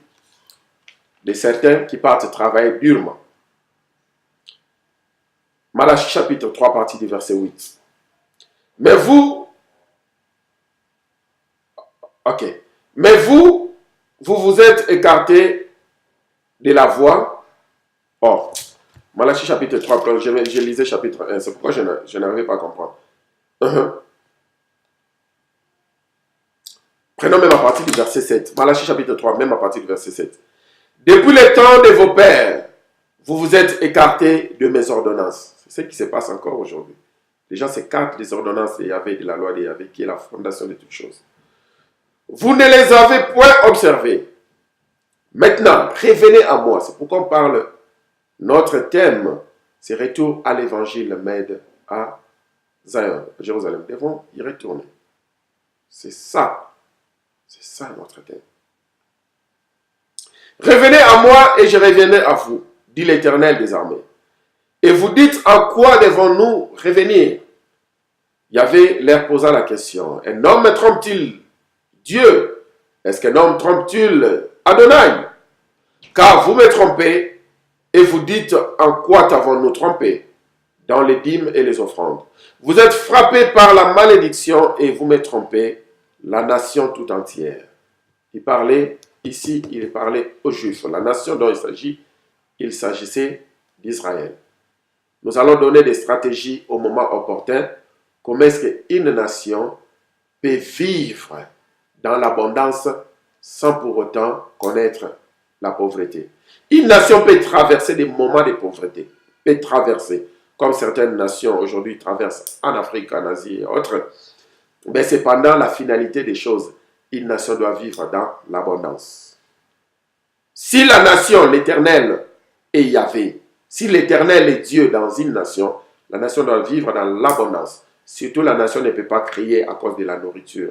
de certains qui partent travailler durement. Malachie chapitre 3, partie du verset 8. Mais vous vous êtes écartés de la voie. Or, Malachie chapitre 3, je lisais chapitre 1, c'est pourquoi je n'arrivais pas à comprendre. Prenons même à partir du verset 7. Malachie chapitre 3, même à partir du verset 7. Depuis le temps de vos pères, vous vous êtes écartés de mes ordonnances. C'est ce qui se passe encore aujourd'hui. Les gens s'écartent des ordonnances de Yahvé, de la loi de Yahvé, qui est la fondation de toutes choses. Vous ne les avez point observés. Maintenant, revenez à moi. C'est pourquoi on parle. Notre thème, c'est retour à l'évangile m'aide à Zion, à Jérusalem. Nous devons y retourner. C'est ça. C'est ça notre thème. Revenez à moi et je reviendrai à vous, dit l'Éternel des armées. Et vous dites, en quoi devons-nous revenir? Yahvé leur posa la question. Un homme trompe-t-il Dieu? Est-ce qu'un homme trompe-t-il Adonai? Car vous me trompez et vous dites, en quoi t'avons-nous trompé? Dans les dîmes et les offrandes. Vous êtes frappés par la malédiction et vous me trompez, la nation tout entière. Il parlait ici, il parlait aux Juifs. La nation dont il s'agissait d'Israël. Nous allons donner des stratégies au moment opportun. Comment est-ce qu'une nation peut vivre dans l'abondance sans pour autant connaître la pauvreté? Une nation peut traverser des moments de pauvreté, peut traverser, comme certaines nations aujourd'hui traversent en Afrique, en Asie et autres. Mais c'est pendant la finalité des choses. Une nation doit vivre dans l'abondance. Si la nation, l'Éternel est Yahvé, si l'Éternel est Dieu dans une nation, la nation doit vivre dans l'abondance. Surtout, la nation ne peut pas crier à cause de la nourriture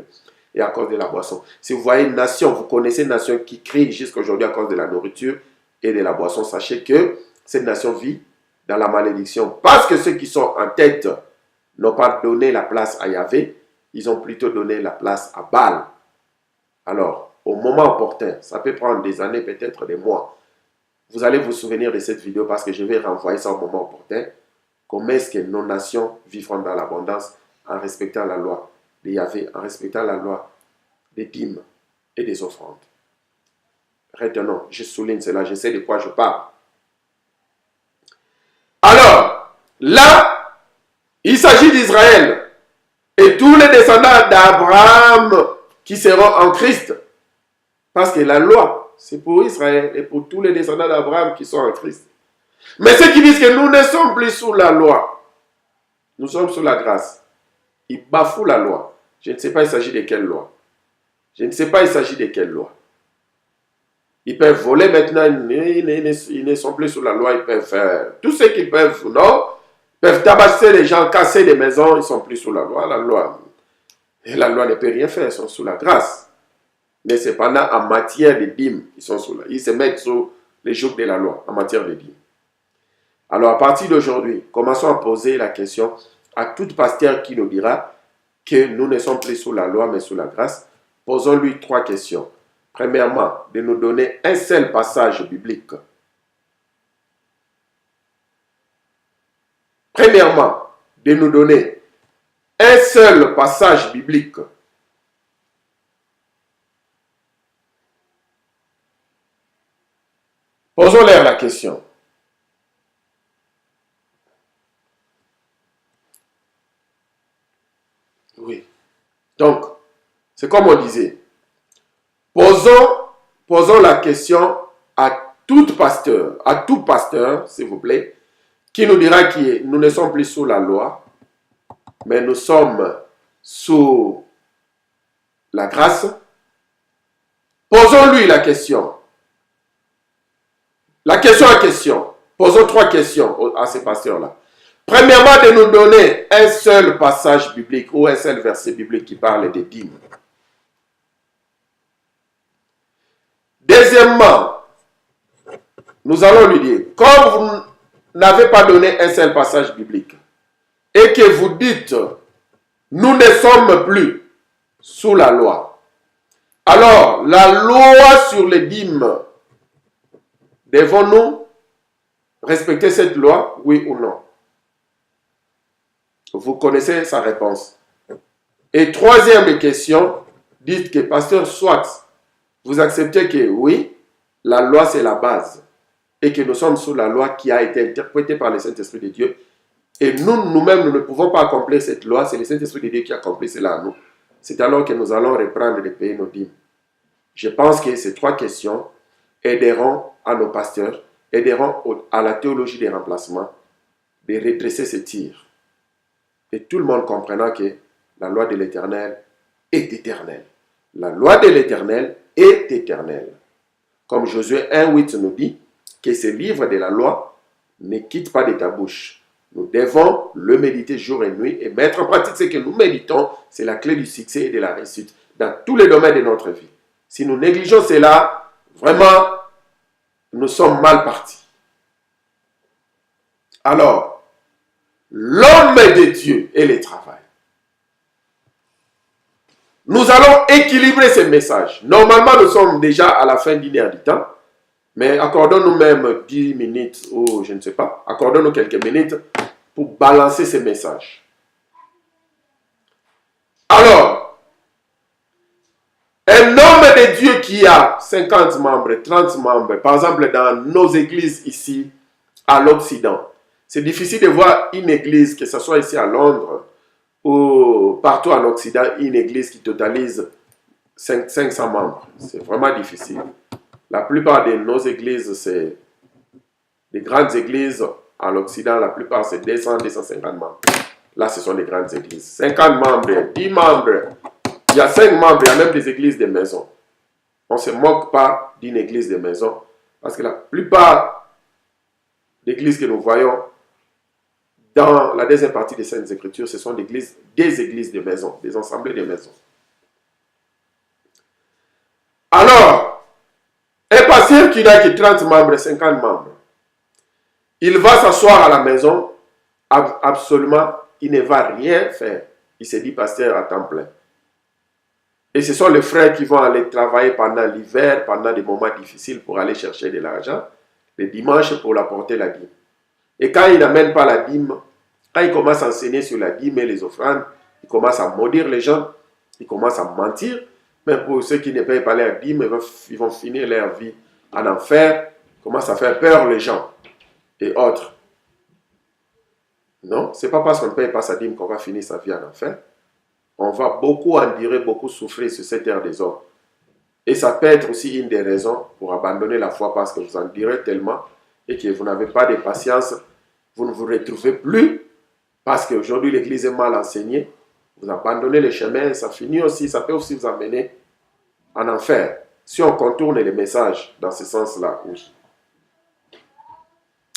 et à cause de la boisson. Si vous voyez une nation, vous connaissez une nation qui crie jusqu'à aujourd'hui à cause de la nourriture et de la boisson, sachez que cette nation vit dans la malédiction. Parce que ceux qui sont en tête n'ont pas donné la place à Yahvé, ils ont plutôt donné la place à Baal. Alors, au moment opportun, ça peut prendre des années, peut-être des mois. Vous allez vous souvenir de cette vidéo parce que je vais renvoyer ça au moment opportun. Comment est-ce que nos nations vivront dans l'abondance en respectant la loi de Yahvé, en respectant la loi des dîmes et des offrandes. Retenons, je souligne cela, je sais de quoi je parle. Alors, là, il s'agit d'Israël et tous les descendants d'Abraham qui seront en Christ. Parce que la loi, c'est pour Israël et pour tous les descendants d'Abraham qui sont en Christ. Mais ceux qui disent que nous ne sommes plus sous la loi, nous sommes sous la grâce, ils bafouent la loi. Je ne sais pas il s'agit de quelle loi. Je ne sais pas il s'agit de quelle loi. Ils peuvent voler maintenant, ils ne sont plus sous la loi, ils peuvent faire tout ce qu'ils peuvent, non? Ils peuvent tabasser les gens, casser des maisons, ils ne sont plus sous la loi. Et la loi ne peut rien faire, ils sont sous la grâce. Mais cependant, en matière de dîmes, ils se mettent sous les jougs de la loi, en matière de dîmes. Alors, à partir d'aujourd'hui, commençons à poser la question à tout pasteur qui nous dira que nous ne sommes plus sous la loi, mais sous la grâce. Posons-lui 3 questions. Premièrement, de nous donner un seul passage biblique. Premièrement, de nous donner un seul passage biblique posons-leur la question. Oui. Donc, c'est comme on disait. Posons la question à tout pasteur, s'il vous plaît, qui nous dira que nous ne sommes plus sous la loi, mais nous sommes sous la grâce. Posons-lui la question. La question à question. Posons 3 questions à ces pasteurs-là. Premièrement, de nous donner un seul passage biblique ou un seul verset biblique qui parle des dîmes. Deuxièmement, nous allons lui dire, comme vous n'avez pas donné un seul passage biblique et que vous dites, nous ne sommes plus sous la loi. Alors, la loi sur les dîmes, devons-nous respecter cette loi, oui ou non? Vous connaissez sa réponse. Et troisième question, dites que pasteur, soit vous acceptez que oui, la loi c'est la base et que nous sommes sous la loi qui a été interprétée par le Saint-Esprit de Dieu. Et nous-mêmes, nous ne pouvons pas accomplir cette loi, c'est le Saint-Esprit de Dieu qui accomplit cela à nous. C'est alors que nous allons reprendre de payer nos dîmes. Je pense que ces 3 questions aideront à nos pasteurs, aideront à la théologie des remplacements de redresser ces tirs. Et tout le monde comprendra que la loi de l'Éternel est éternelle. La loi de l'Éternel est éternelle. Comme Josué 1,8 nous dit, que ce livre de la loi ne quitte pas de ta bouche. Nous devons le méditer jour et nuit et mettre en pratique ce que nous méditons. C'est la clé du succès et de la réussite dans tous les domaines de notre vie. Si nous négligeons cela, vraiment, nous sommes mal partis. Alors, l'homme de Dieu et le travail. Nous allons équilibrer ces messages. Normalement, nous sommes déjà à la fin d'une heure du temps. Mais accordons-nous même 10 minutes ou je ne sais pas. Accordons-nous quelques minutes pour balancer ces messages. Alors, un homme de Dieu qui a 50 membres, 30 membres, par exemple dans nos églises ici à l'Occident, c'est difficile de voir une église, que ce soit ici à Londres ou partout en Occident, une église qui totalise 500 membres. C'est vraiment difficile. La plupart de nos églises, c'est des grandes églises en Occident, la plupart c'est 200, 250 membres. Là, ce sont des grandes églises. 50 membres, 10 membres, il y a 5 membres, il y a même des églises de maison. On ne se moque pas d'une église de maison parce que la plupart des églises que nous voyons dans la deuxième partie des Saintes Écritures, ce sont des églises de maison, des assemblées de maison. Alors, un pasteur qui n'a que 30 membres, 50 membres, il va s'asseoir à la maison, absolument, il ne va rien faire. Il se dit pasteur à temps plein. Et ce sont les frères qui vont aller travailler pendant l'hiver, pendant des moments difficiles pour aller chercher de l'argent, les dimanches pour apporter la dîme. Et quand il n'amène pas la dîme, quand il commence à enseigner sur la dîme et les offrandes, il commence à maudire les gens, il commence à mentir. Même pour ceux qui ne payent pas leur dîme, ils vont finir leur vie en enfer, ils commencent à faire peur les gens et autres. Non, ce n'est pas parce qu'on ne paye pas sa dîme qu'on va finir sa vie en enfer. On va beaucoup endurer, beaucoup souffrir sur cette terre des hommes. Et ça peut être aussi une des raisons pour abandonner la foi parce que vous endurez tellement et que vous n'avez pas de patience, vous ne vous retrouvez plus parce qu'aujourd'hui l'église est mal enseignée. Vous abandonnez le chemin, ça finit aussi, ça peut aussi vous amener en enfer. Si on contourne les messages dans ce sens-là, oui.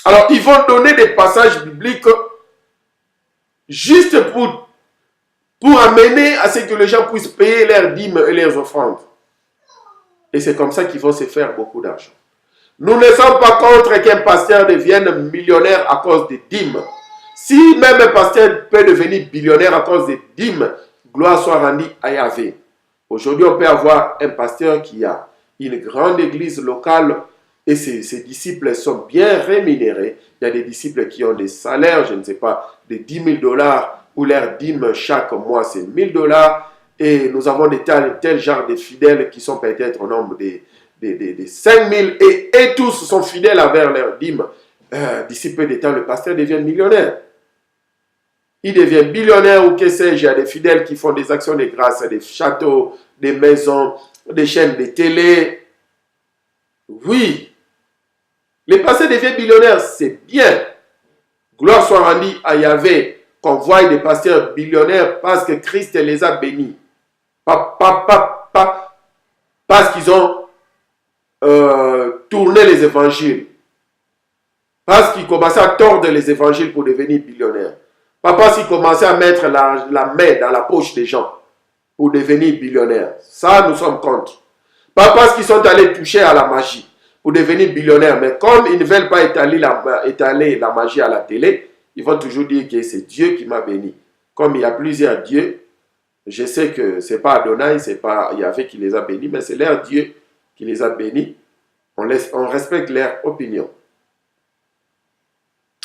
Alors, ils vont donner des passages bibliques juste pour amener à ce que les gens puissent payer leurs dîmes et leurs offrandes. Et c'est comme ça qu'ils vont se faire beaucoup d'argent. Nous ne sommes pas contre qu'un pasteur devienne millionnaire à cause des dîmes. Si même un pasteur peut devenir billionnaire à cause des dîmes, gloire soit rendue à Yahvé. Aujourd'hui, on peut avoir un pasteur qui a une grande église locale Et ces disciples sont bien rémunérés. Il y a des disciples qui ont des salaires, je ne sais pas, de 10 000 $, où leur dîme chaque mois, c'est 1 000 $. Et nous avons des tels genres de fidèles qui sont peut-être au nombre de 5 000 et tous sont fidèles envers leur dîme. D'ici peu de temps, le pasteur devient millionnaire. Il devient billionnaire ou que sais-je. Il y a des fidèles qui font des actions de grâce, des châteaux, des maisons, des chaînes de télé. Oui, les pasteurs deviennent millionnaires, c'est bien. Gloire soit rendue à Yahvé qu'on voit des pasteurs millionnaires parce que Christ les a bénis. Parce qu'ils ont tourné les évangiles. Parce qu'ils commençaient à tordre les évangiles pour devenir millionnaires. Pas parce qu'ils commençaient à mettre la main dans la poche des gens pour devenir millionnaires. Ça, nous sommes contre. Pas parce qu'ils sont allés toucher à la magie pour devenir millionnaires. Mais comme ils ne veulent pas étaler la magie à la télé, ils vont toujours dire que c'est Dieu qui m'a béni. Comme il y a plusieurs dieux, je sais que ce n'est pas Adonai, ce n'est pas Yahvé qui les a bénis, mais c'est leur Dieu qui les a bénis. On respecte leur opinion.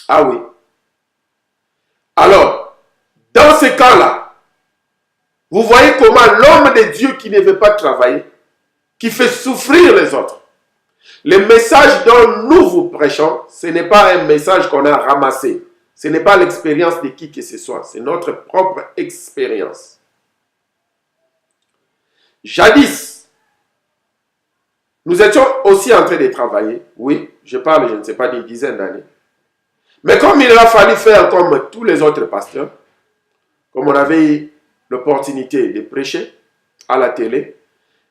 Ah oui. Alors, dans ce cas-là, vous voyez comment l'homme de Dieu qui ne veut pas travailler, qui fait souffrir les autres. Le message dont nous vous prêchons, ce n'est pas un message qu'on a ramassé. Ce n'est pas l'expérience de qui que ce soit. C'est notre propre expérience. Jadis, nous étions aussi en train de travailler. Oui, je parle, je ne sais pas, d'une dizaine d'années. Mais comme il a fallu faire comme tous les autres pasteurs, comme on avait eu l'opportunité de prêcher à la télé,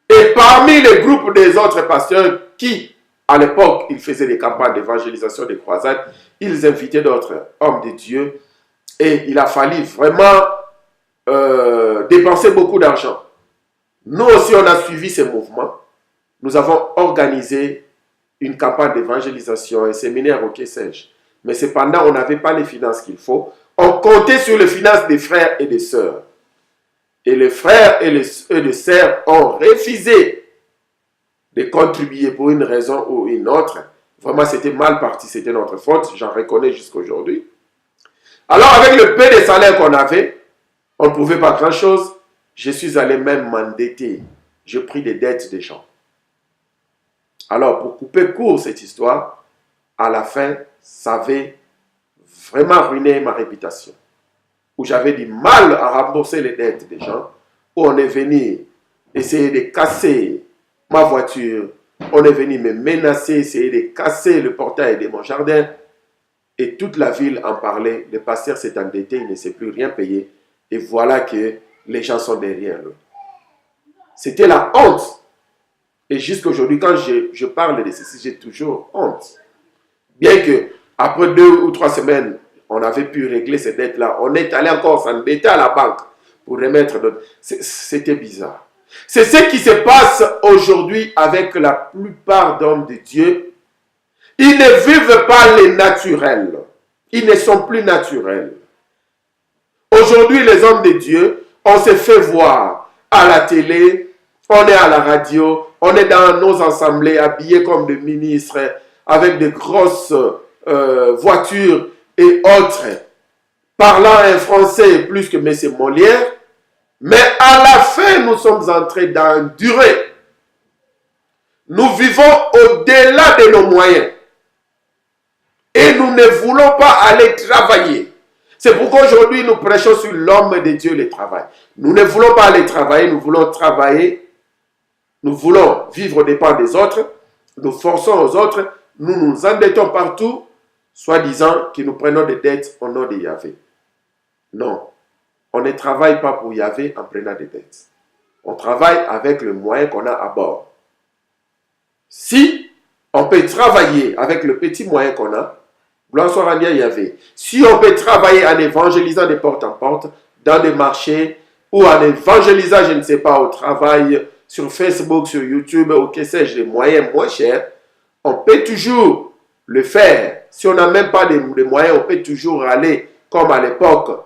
et parmi les groupes des autres pasteurs qui, à l'époque, ils faisaient des campagnes d'évangélisation, de croisades, ils invitaient d'autres hommes de Dieu, et il a fallu vraiment dépenser beaucoup d'argent. Nous aussi, on a suivi ces mouvements. Nous avons organisé une campagne d'évangélisation, un séminaire, ou que sais-je. Mais cependant, on n'avait pas les finances qu'il faut. On comptait sur les finances des frères et des sœurs. Et les frères et les sœurs ont refusé de contribuer pour une raison ou une autre. Vraiment, c'était mal parti, c'était notre faute. J'en reconnais jusqu'à aujourd'hui. Alors, avec le peu de salaire qu'on avait, on ne pouvait pas grand-chose. Je suis allé même m'endetter. J'ai pris des dettes des gens. Alors, pour couper court cette histoire, à la fin, ça avait vraiment ruiné ma réputation. Où j'avais du mal à rembourser les dettes des gens. Où on est venu essayer de casser ma voiture. On est venu me menacer, essayer de casser le portail de mon jardin. Et toute la ville en parlait. Le pasteur s'est endetté, il ne sait plus rien payer. Et voilà que les gens sont derrière eux. C'était la honte. Et jusqu'à aujourd'hui, quand je parle de ceci, j'ai toujours honte. Bien que, après 2 ou 3 semaines, on avait pu régler ces dettes-là. On est allé encore s'endetter à la banque pour remettre d'autres. C'était bizarre. C'est ce qui se passe aujourd'hui avec la plupart d'hommes de Dieu. Ils ne vivent pas les naturels. Ils ne sont plus naturels. Aujourd'hui, les hommes de Dieu, on se fait voir à la télé, on est à la radio, on est dans nos assemblées habillés comme des ministres, avec de grosses voitures et autres, parlant un français plus que M. Molière, mais à la fin, nous sommes en train d'endurer. Nous vivons au-delà de nos moyens. Et nous ne voulons pas aller travailler. C'est pourquoi aujourd'hui, nous prêchons sur l'homme de Dieu, le travail. Nous ne voulons pas aller travailler, nous voulons travailler. Nous voulons vivre aux dépens des autres. Nous forçons aux autres. Nous nous endettons partout, soi-disant que nous prenons des dettes au nom de Yahvé. Non. On ne travaille pas pour Yahvé en prenant des dettes. On travaille avec le moyen qu'on a à bord. Si on peut travailler avec le petit moyen qu'on a, gloire soit rendue à Yahvé. Si on peut travailler en évangélisant de porte en porte, dans des marchés, ou en évangélisant, je ne sais pas, au travail, sur Facebook, sur YouTube, ou que sais-je, des moyens moins chers, on peut toujours le faire. Si on n'a même pas de moyens, on peut toujours aller, comme à l'époque,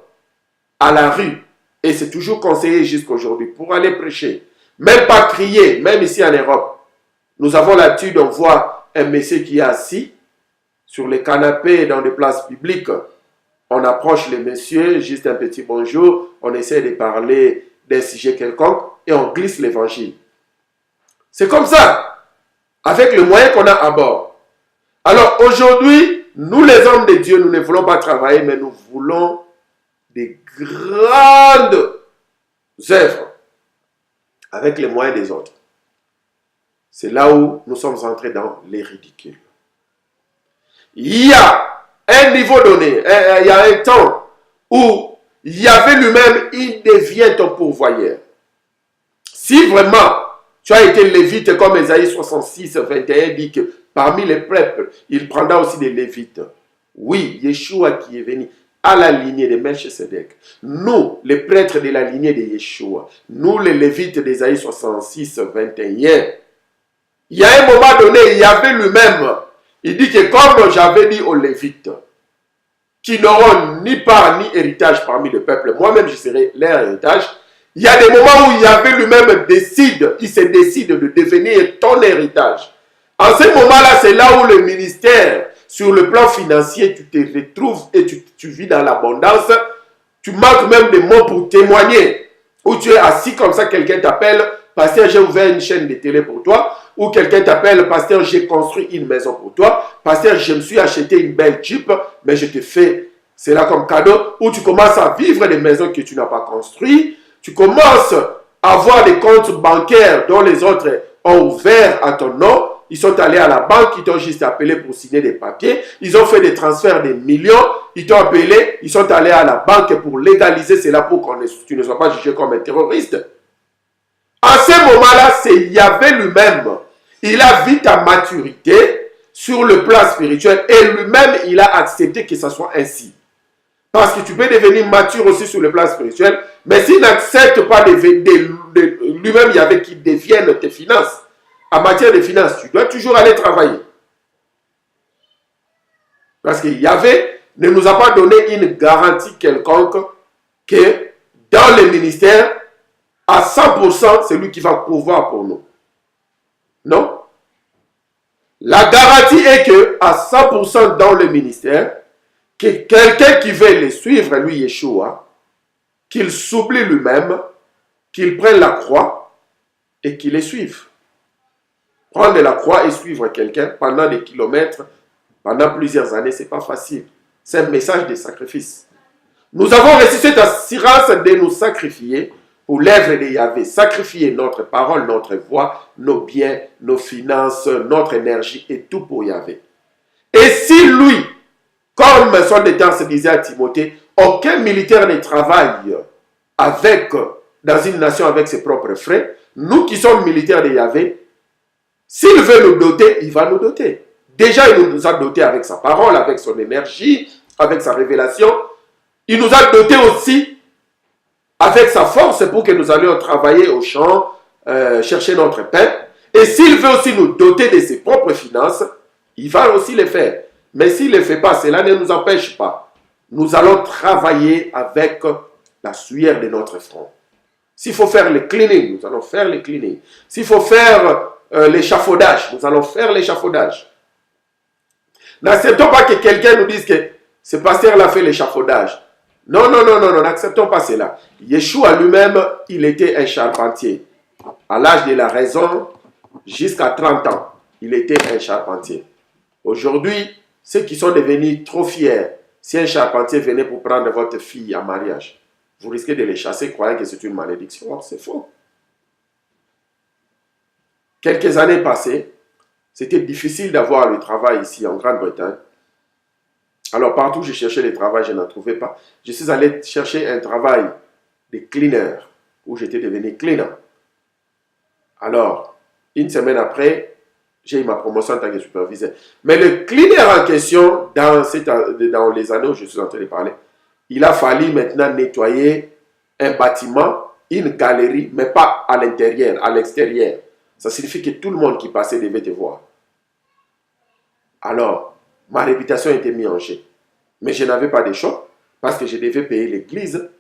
à la rue. Et c'est toujours conseillé jusqu'à aujourd'hui pour aller prêcher. Même pas crier, même ici en Europe. Nous avons l'habitude, on voit un monsieur qui est assis sur les canapés dans des places publiques. On approche les messieurs, juste un petit bonjour, on essaie de parler d'un sujet quelconque et on glisse l'évangile. C'est comme ça, avec le moyen qu'on a à bord. Alors aujourd'hui, nous les hommes de Dieu, nous ne voulons pas travailler, mais nous voulons des grandes œuvres avec les moyens des autres. C'est là où nous sommes entrés dans les ridicules. Il y a un niveau donné, il y a un temps où Yahvé lui-même, il devient ton pourvoyeur. Si vraiment tu as été lévite, comme Ésaïe 66, 21 dit que parmi les peuples, il prendra aussi des lévites. Oui, Yeshua qui est venu à la lignée de Melchisedec. Nous, les prêtres de la lignée de Yeshua, nous les lévites d'Ésaïe 66, 21, il y a un moment donné, Yahvé lui-même, il dit que comme j'avais dit aux lévites, qui n'auront ni part ni héritage parmi le peuple, moi-même je serai leur héritage, il y a des moments où Yahvé lui-même décide, il se décide de devenir ton héritage. En ce moment-là, c'est là où le ministère, sur le plan financier, tu te retrouves et tu vis dans l'abondance. Tu manques même de mots pour témoigner. Où tu es assis comme ça, quelqu'un t'appelle, pasteur, j'ai ouvert une chaîne de télé pour toi. Ou quelqu'un t'appelle, pasteur, j'ai construit une maison pour toi. Pasteur, je me suis acheté une belle Jeep, mais je te fais cela comme cadeau. Ou tu commences à vivre des maisons que tu n'as pas construites. Tu commences à avoir des comptes bancaires dont les autres ont ouvert à ton nom. Ils sont allés à la banque, ils t'ont juste appelé pour signer des papiers. Ils ont fait des transferts de millions. Ils t'ont appelé, ils sont allés à la banque pour légaliser cela pour que tu ne sois pas jugé comme un terroriste. À ce moment-là, c'est Yahvé lui-même. Il a vu ta maturité sur le plan spirituel et lui-même, il a accepté que ça soit ainsi. Parce que tu peux devenir mature aussi sur le plan spirituel, mais s'il n'accepte pas lui-même, Yahvé qui devienne tes finances. En matière de finances, tu dois toujours aller travailler. Parce que Yahvé ne nous a pas donné une garantie quelconque que dans le ministère, à 100%, c'est lui qui va pourvoir pour nous. Non. La garantie est que à 100% dans le ministère, que quelqu'un qui veut le suivre, lui Yeshua, qu'il s'oublie lui-même, qu'il prenne la croix et qu'il le suive. Prendre la croix et suivre quelqu'un pendant des kilomètres, pendant plusieurs années, ce n'est pas facile. C'est un message de sacrifice. Nous avons reçu cette assurance de nous sacrifier pour l'œuvre de Yahvé. Sacrifier notre parole, notre voix, nos biens, nos finances, notre énergie et tout pour Yahvé. Et si lui, comme son état se disait à Timothée, aucun militaire ne travaille dans une nation avec ses propres frais, nous qui sommes militaires de Yahvé, s'il veut nous doter, il va nous doter. Déjà, il nous a dotés avec sa parole, avec son énergie, avec sa révélation. Il nous a dotés aussi avec sa force pour que nous allions travailler au champ, chercher notre pain. Et s'il veut aussi nous doter de ses propres finances, il va aussi le faire. Mais s'il ne le fait pas, cela ne nous empêche pas. Nous allons travailler avec la sueur de notre front. S'il faut faire le cleaning, nous allons faire le cleaning. S'il faut faire l'échafaudage, nous allons faire l'échafaudage. N'acceptons pas que quelqu'un nous dise que ce pasteur-là fait l'échafaudage. Non, n'acceptons pas cela. Yeshua lui-même, il était un charpentier. À l'âge de la raison, jusqu'à 30 ans, il était un charpentier. Aujourd'hui, ceux qui sont devenus trop fiers, si un charpentier venait pour prendre votre fille en mariage, vous risquez de les chasser croyant que c'est une malédiction. C'est faux. Quelques années passées, c'était difficile d'avoir le travail ici en Grande-Bretagne. Alors partout où je cherchais le travail, je n'en trouvais pas. Je suis allé chercher un travail de cleaner, où j'étais devenu cleaner. Alors, une semaine après, j'ai eu ma promotion en tant que superviseur. Mais le cleaner en question, dans les années où je suis en train de parler, il a fallu maintenant nettoyer un bâtiment, une galerie, mais pas à l'intérieur, à l'extérieur. Ça signifie que tout le monde qui passait devait te voir. Alors, ma réputation était mise en jeu. Mais je n'avais pas de choix parce que je devais payer l'église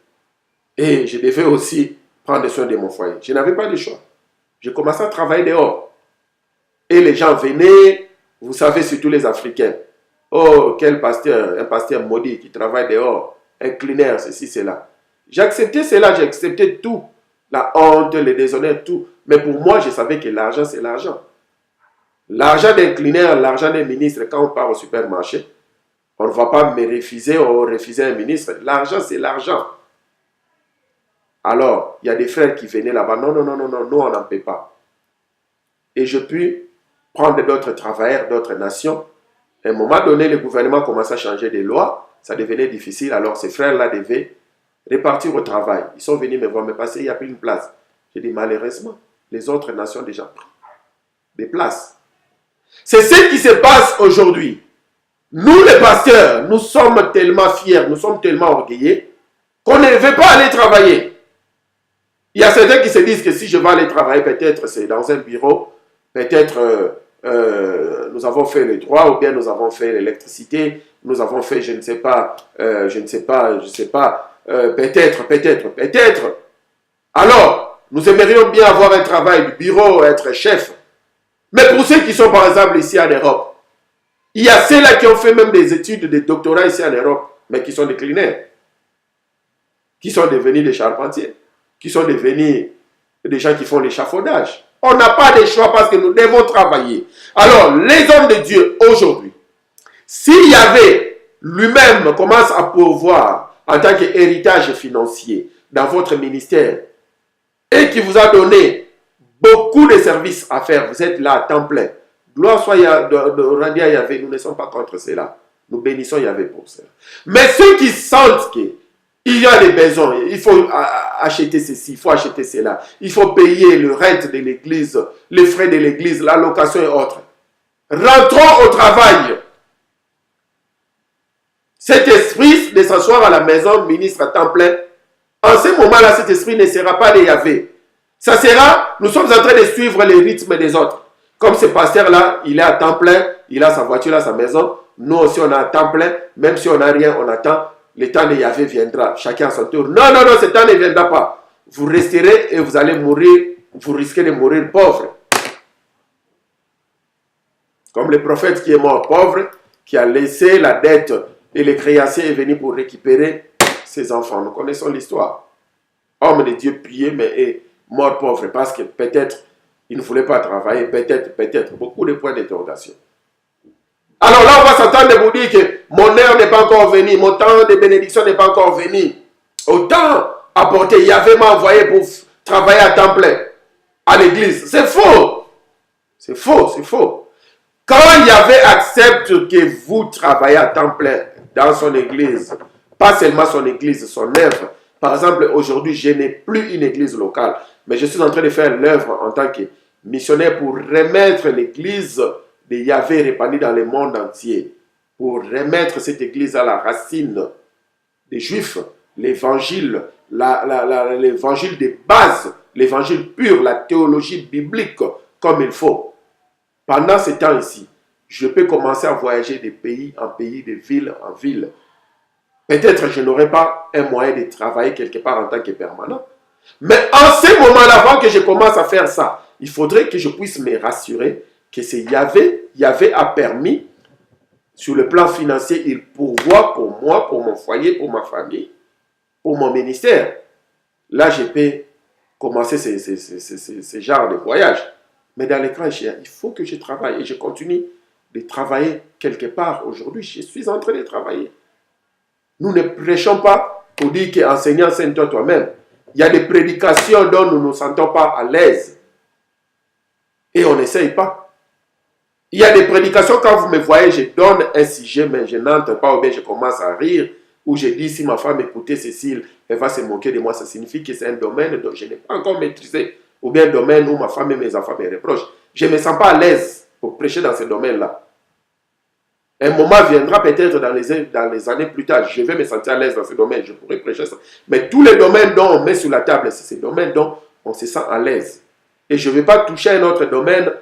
et je devais aussi prendre soin de mon foyer. Je n'avais pas de choix. Je commençais à travailler dehors. Et les gens venaient Vous savez, surtout les Africains. Oh, quel pasteur, un pasteur maudit qui travaille dehors, un cleaner, ceci, cela. J'ai accepté cela, j'ai accepté tout. La honte, le déshonneur, tout. Mais pour moi, je savais que l'argent, c'est l'argent. L'argent d'un cleaner, l'argent d'un ministre, quand on part au supermarché, on ne va pas me refuser ou refuser un ministre. L'argent, c'est l'argent. Alors, il y a des frères qui venaient là-bas. Non, non, non, non, non, nous, on n'en paie pas. Et je puis prendre d'autres travailleurs, d'autres nations. À un moment donné, le gouvernement commençait à changer des lois. Ça devenait difficile. Alors, ces frères-là devaient repartir au travail. Ils sont venus me voir, mais parce qu'il n'y a plus une place. J'ai dit, malheureusement, les autres nations ont déjà pris des places. C'est ce qui se passe aujourd'hui. Nous, les pasteurs, nous sommes tellement fiers, nous sommes tellement orgueillés qu'on ne veut pas aller travailler. Il y a certains qui se disent que si je vais aller travailler, peut-être c'est dans un bureau, peut-être nous avons fait le droit, ou bien nous avons fait l'électricité, nous avons fait, je ne sais pas, peut-être. Alors, nous aimerions bien avoir un travail du bureau, être chef. Mais pour ceux qui sont, par exemple, ici en Europe, il y a ceux-là qui ont fait même des études de doctorat ici en Europe, mais qui sont des cleaners, qui sont devenus des charpentiers, qui sont devenus des gens qui font l'échafaudage. On n'a pas de choix parce que nous devons travailler. Alors, les hommes de Dieu, aujourd'hui, s'il y avait lui-même commence à pourvoir en tant qu'héritage financier dans votre ministère et qui vous a donné beaucoup de services à faire, vous êtes là à temps plein. Gloire soit rendue à Yahvé, nous ne sommes pas contre cela. Nous bénissons Yahvé pour cela. Mais ceux qui sentent qu'il y a des besoins, il faut acheter ceci, il faut acheter cela, il faut payer le rente de l'église, les frais de l'église, la location et autres. Rentrons au travail. Cet esprit de s'asseoir à la maison, ministre à temps plein, en ce moment-là, cet esprit ne sera pas de Yahvé. Ça sera, nous sommes en train de suivre les rythmes des autres. Comme ce pasteur-là, il est à temps plein, il a sa voiture, il a sa maison. Nous aussi, on a à temps plein. Même si on n'a rien, on attend. Le temps de Yahvé viendra. Chacun à son tour. Non, non, non, ce temps ne viendra pas. Vous resterez et vous allez mourir. Vous risquez de mourir pauvre. Comme le prophète qui est mort pauvre, qui a laissé la dette et les créanciers est venu pour récupérer ses enfants. Nous connaissons l'histoire. Homme de Dieu pieux, mais est mort pauvre parce que peut-être il ne voulait pas travailler, peut-être, beaucoup de points d'interrogation. Alors là, on va s'entendre de vous dire que mon heure n'est pas encore venue, mon temps de bénédiction n'est pas encore venu. Autant apporter, Yahvé m'a envoyé pour travailler à temps plein à l'église. C'est faux. C'est faux, c'est faux. Quand Yahvé accepte que vous travaillez à temps plein dans son église, pas seulement son église, son œuvre. Par exemple, aujourd'hui, je n'ai plus une église locale, mais je suis en train de faire l'œuvre en tant que missionnaire pour remettre l'église de Yahvé répandue dans le monde entier, pour remettre cette église à la racine des Juifs, l'évangile, l'évangile de base, l'évangile pur, la théologie biblique comme il faut. Pendant ce temps ici, je peux commencer à voyager de pays en pays, de ville en ville. Peut-être je n'aurai pas un moyen de travailler quelque part en tant que permanent. Mais en ce moment-là, avant que je commence à faire ça, il faudrait que je puisse me rassurer que c'est Yahvé a permis, sur le plan financier, il pourvoit pour moi, pour mon foyer, pour ma famille, pour mon ministère. Là, je peux commencer ce genre de voyage. Mais dans l'écran, il faut que je travaille et je continue de travailler quelque part. Aujourd'hui, je suis en train de travailler. Nous ne prêchons pas pour dire qu'enseignant, enseigne-toi toi-même. Il y a des prédications dont nous ne nous sentons pas à l'aise. Et on n'essaye pas. Il y a des prédications, quand vous me voyez, je donne un sujet, mais je n'entre pas, ou bien je commence à rire, ou je dis, si ma femme écoutait Cécile, elle va se moquer de moi. Ça signifie que c'est un domaine dont je n'ai pas encore maîtrisé, ou bien un domaine où ma femme et mes enfants me reprochent. Je ne me sens pas à l'aise pour prêcher dans ce domaine-là. Un moment viendra peut-être dans les années plus tard, je vais me sentir à l'aise dans ce domaine, je pourrai prêcher ça. Mais tous les domaines dont on met sur la table, c'est ces domaines dont on se sent à l'aise. Et je ne vais pas toucher un autre domaine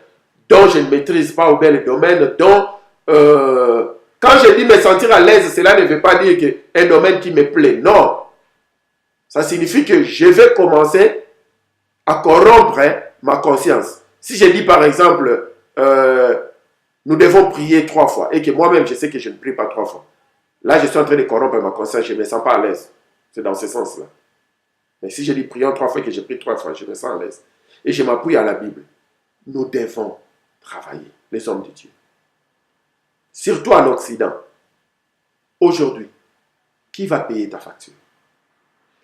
dont je ne maîtrise pas, ou bien le domaine dont... quand je dis me sentir à l'aise, cela ne veut pas dire qu'un domaine qui me plaît. Non. Ça signifie que je vais commencer à corrompre ma conscience. Si je dis par exemple... nous devons prier 3 fois. Et que moi-même, je sais que je ne prie pas 3 fois. Là, je suis en train de corrompre ma conscience, je ne me sens pas à l'aise. C'est dans ce sens-là. Mais si je dis prions 3 fois et que je prie 3 fois, je me sens à l'aise. Et je m'appuie à la Bible. Nous devons travailler, les hommes de Dieu. Surtout en Occident. Aujourd'hui, qui va payer ta facture?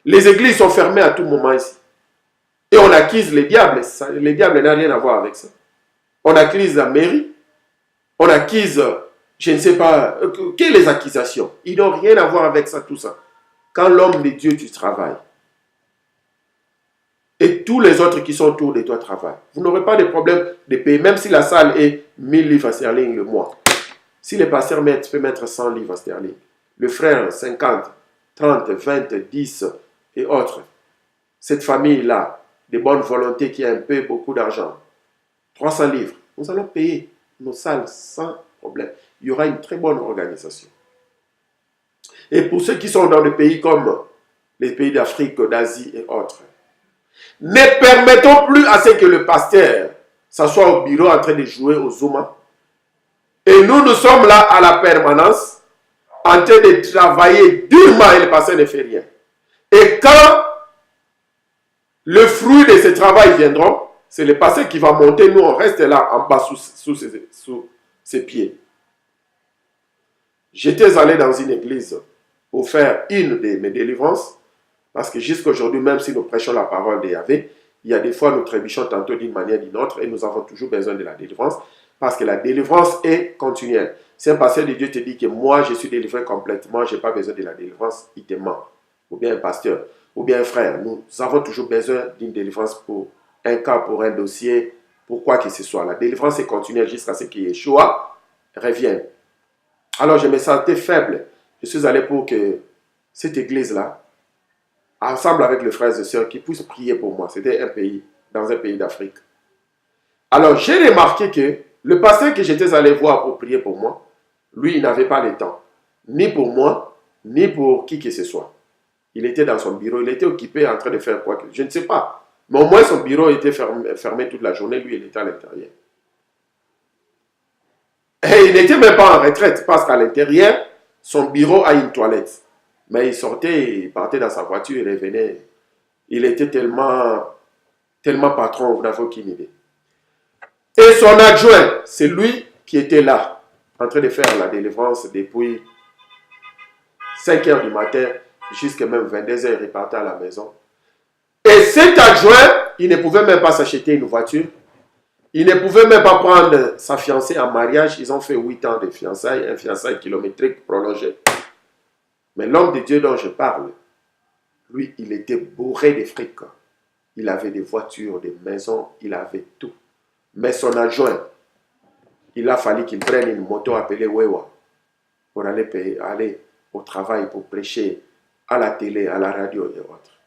Les églises sont fermées à tout moment ici. Et on accuse les diables. Les diables n'ont rien à voir avec ça. On accuse la mairie. On accuse, je ne sais pas, quelles les accusations? Ils n'ont rien à voir avec ça, tout ça. Quand l'homme de Dieu, tu travailles. Et tous les autres qui sont autour de toi travaillent. Vous n'aurez pas de problème de payer, même si la salle est 1000 livres sterling le mois. Si le pasteur peut mettre 100 livres sterling, le frère 50, 30, 20, 10 et autres, cette famille-là, de bonne volonté qui a un peu beaucoup d'argent, 300 livres, nous allons payer nos salles sans problème. Il y aura une très bonne organisation. Et pour ceux qui sont dans des pays comme les pays d'Afrique, d'Asie et autres, ne permettons plus à ce que le pasteur s'assoie au bureau en train de jouer au Zuma. Et nous sommes là à la permanence, en train de travailler durement et le pasteur ne fait rien. Et quand le fruit de ce travail viendra, c'est le pasteur qui va monter, nous on reste là en bas sous ses pieds. J'étais allé dans une église pour faire une de mes délivrances, parce que jusqu'à aujourd'hui, même si nous prêchons la parole de Yahvé, il y a des fois nous trébuchons tantôt d'une manière ou d'une autre et nous avons toujours besoin de la délivrance, parce que la délivrance est continuelle. Si un pasteur de Dieu te dit que moi je suis délivré complètement, je n'ai pas besoin de la délivrance, il te ment. Ou bien un pasteur, ou bien un frère. Nous avons toujours besoin d'une délivrance pour un cas, pour un dossier, pour quoi que ce soit. La délivrance est continuelle jusqu'à ce que Yeshua revienne. Alors je me sentais faible. Je suis allé pour que cette église-là, ensemble avec les frères et sœurs, qui puissent prier pour moi. C'était un pays, dans un pays d'Afrique. Alors j'ai remarqué que le pasteur que j'étais allé voir pour prier pour moi, lui, il n'avait pas le temps. Ni pour moi, ni pour qui que ce soit. Il était dans son bureau, il était occupé en train de faire quoi que... Je ne sais pas. Mais au moins son bureau était fermé toute la journée, lui, il était à l'intérieur. Et il n'était même pas en retraite, parce qu'à l'intérieur, son bureau a une toilette. Mais il sortait, il partait dans sa voiture, il revenait. Il était tellement patron, vous n'avez aucune idée. Et son adjoint, c'est lui qui était là, en train de faire la délivrance depuis 5 h du matin jusqu'à même 22 h, il repartait à la maison. Et cet adjoint, il ne pouvait même pas s'acheter une voiture. Il ne pouvait même pas prendre sa fiancée en mariage. Ils ont fait 8 ans de fiançailles, un fiançailles kilométrique prolongé. Mais l'homme de Dieu dont je parle, lui, il était bourré de fric. Il avait des voitures, des maisons, il avait tout. Mais son adjoint, il a fallu qu'il prenne une moto appelée Wewa pour aller au travail, pour prêcher à la télé, à la radio et autres.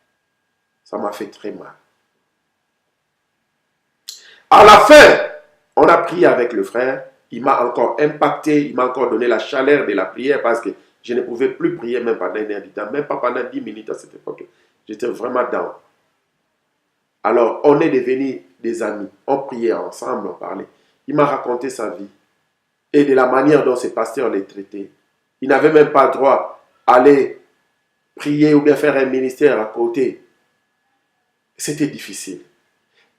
Ça m'a fait très mal. À la fin, on a prié avec le frère. Il m'a encore impacté, il m'a encore donné la chaleur de la prière parce que je ne pouvais plus prier même pendant une heure du temps, même pas pendant 10 minutes à cette époque. J'étais vraiment down. Alors, on est devenus des amis. On priait ensemble, on parlait. Il m'a raconté sa vie et de la manière dont ses pasteurs les traitaient. Il n'avait même pas le droit d'aller prier ou bien faire un ministère à côté. C'était difficile.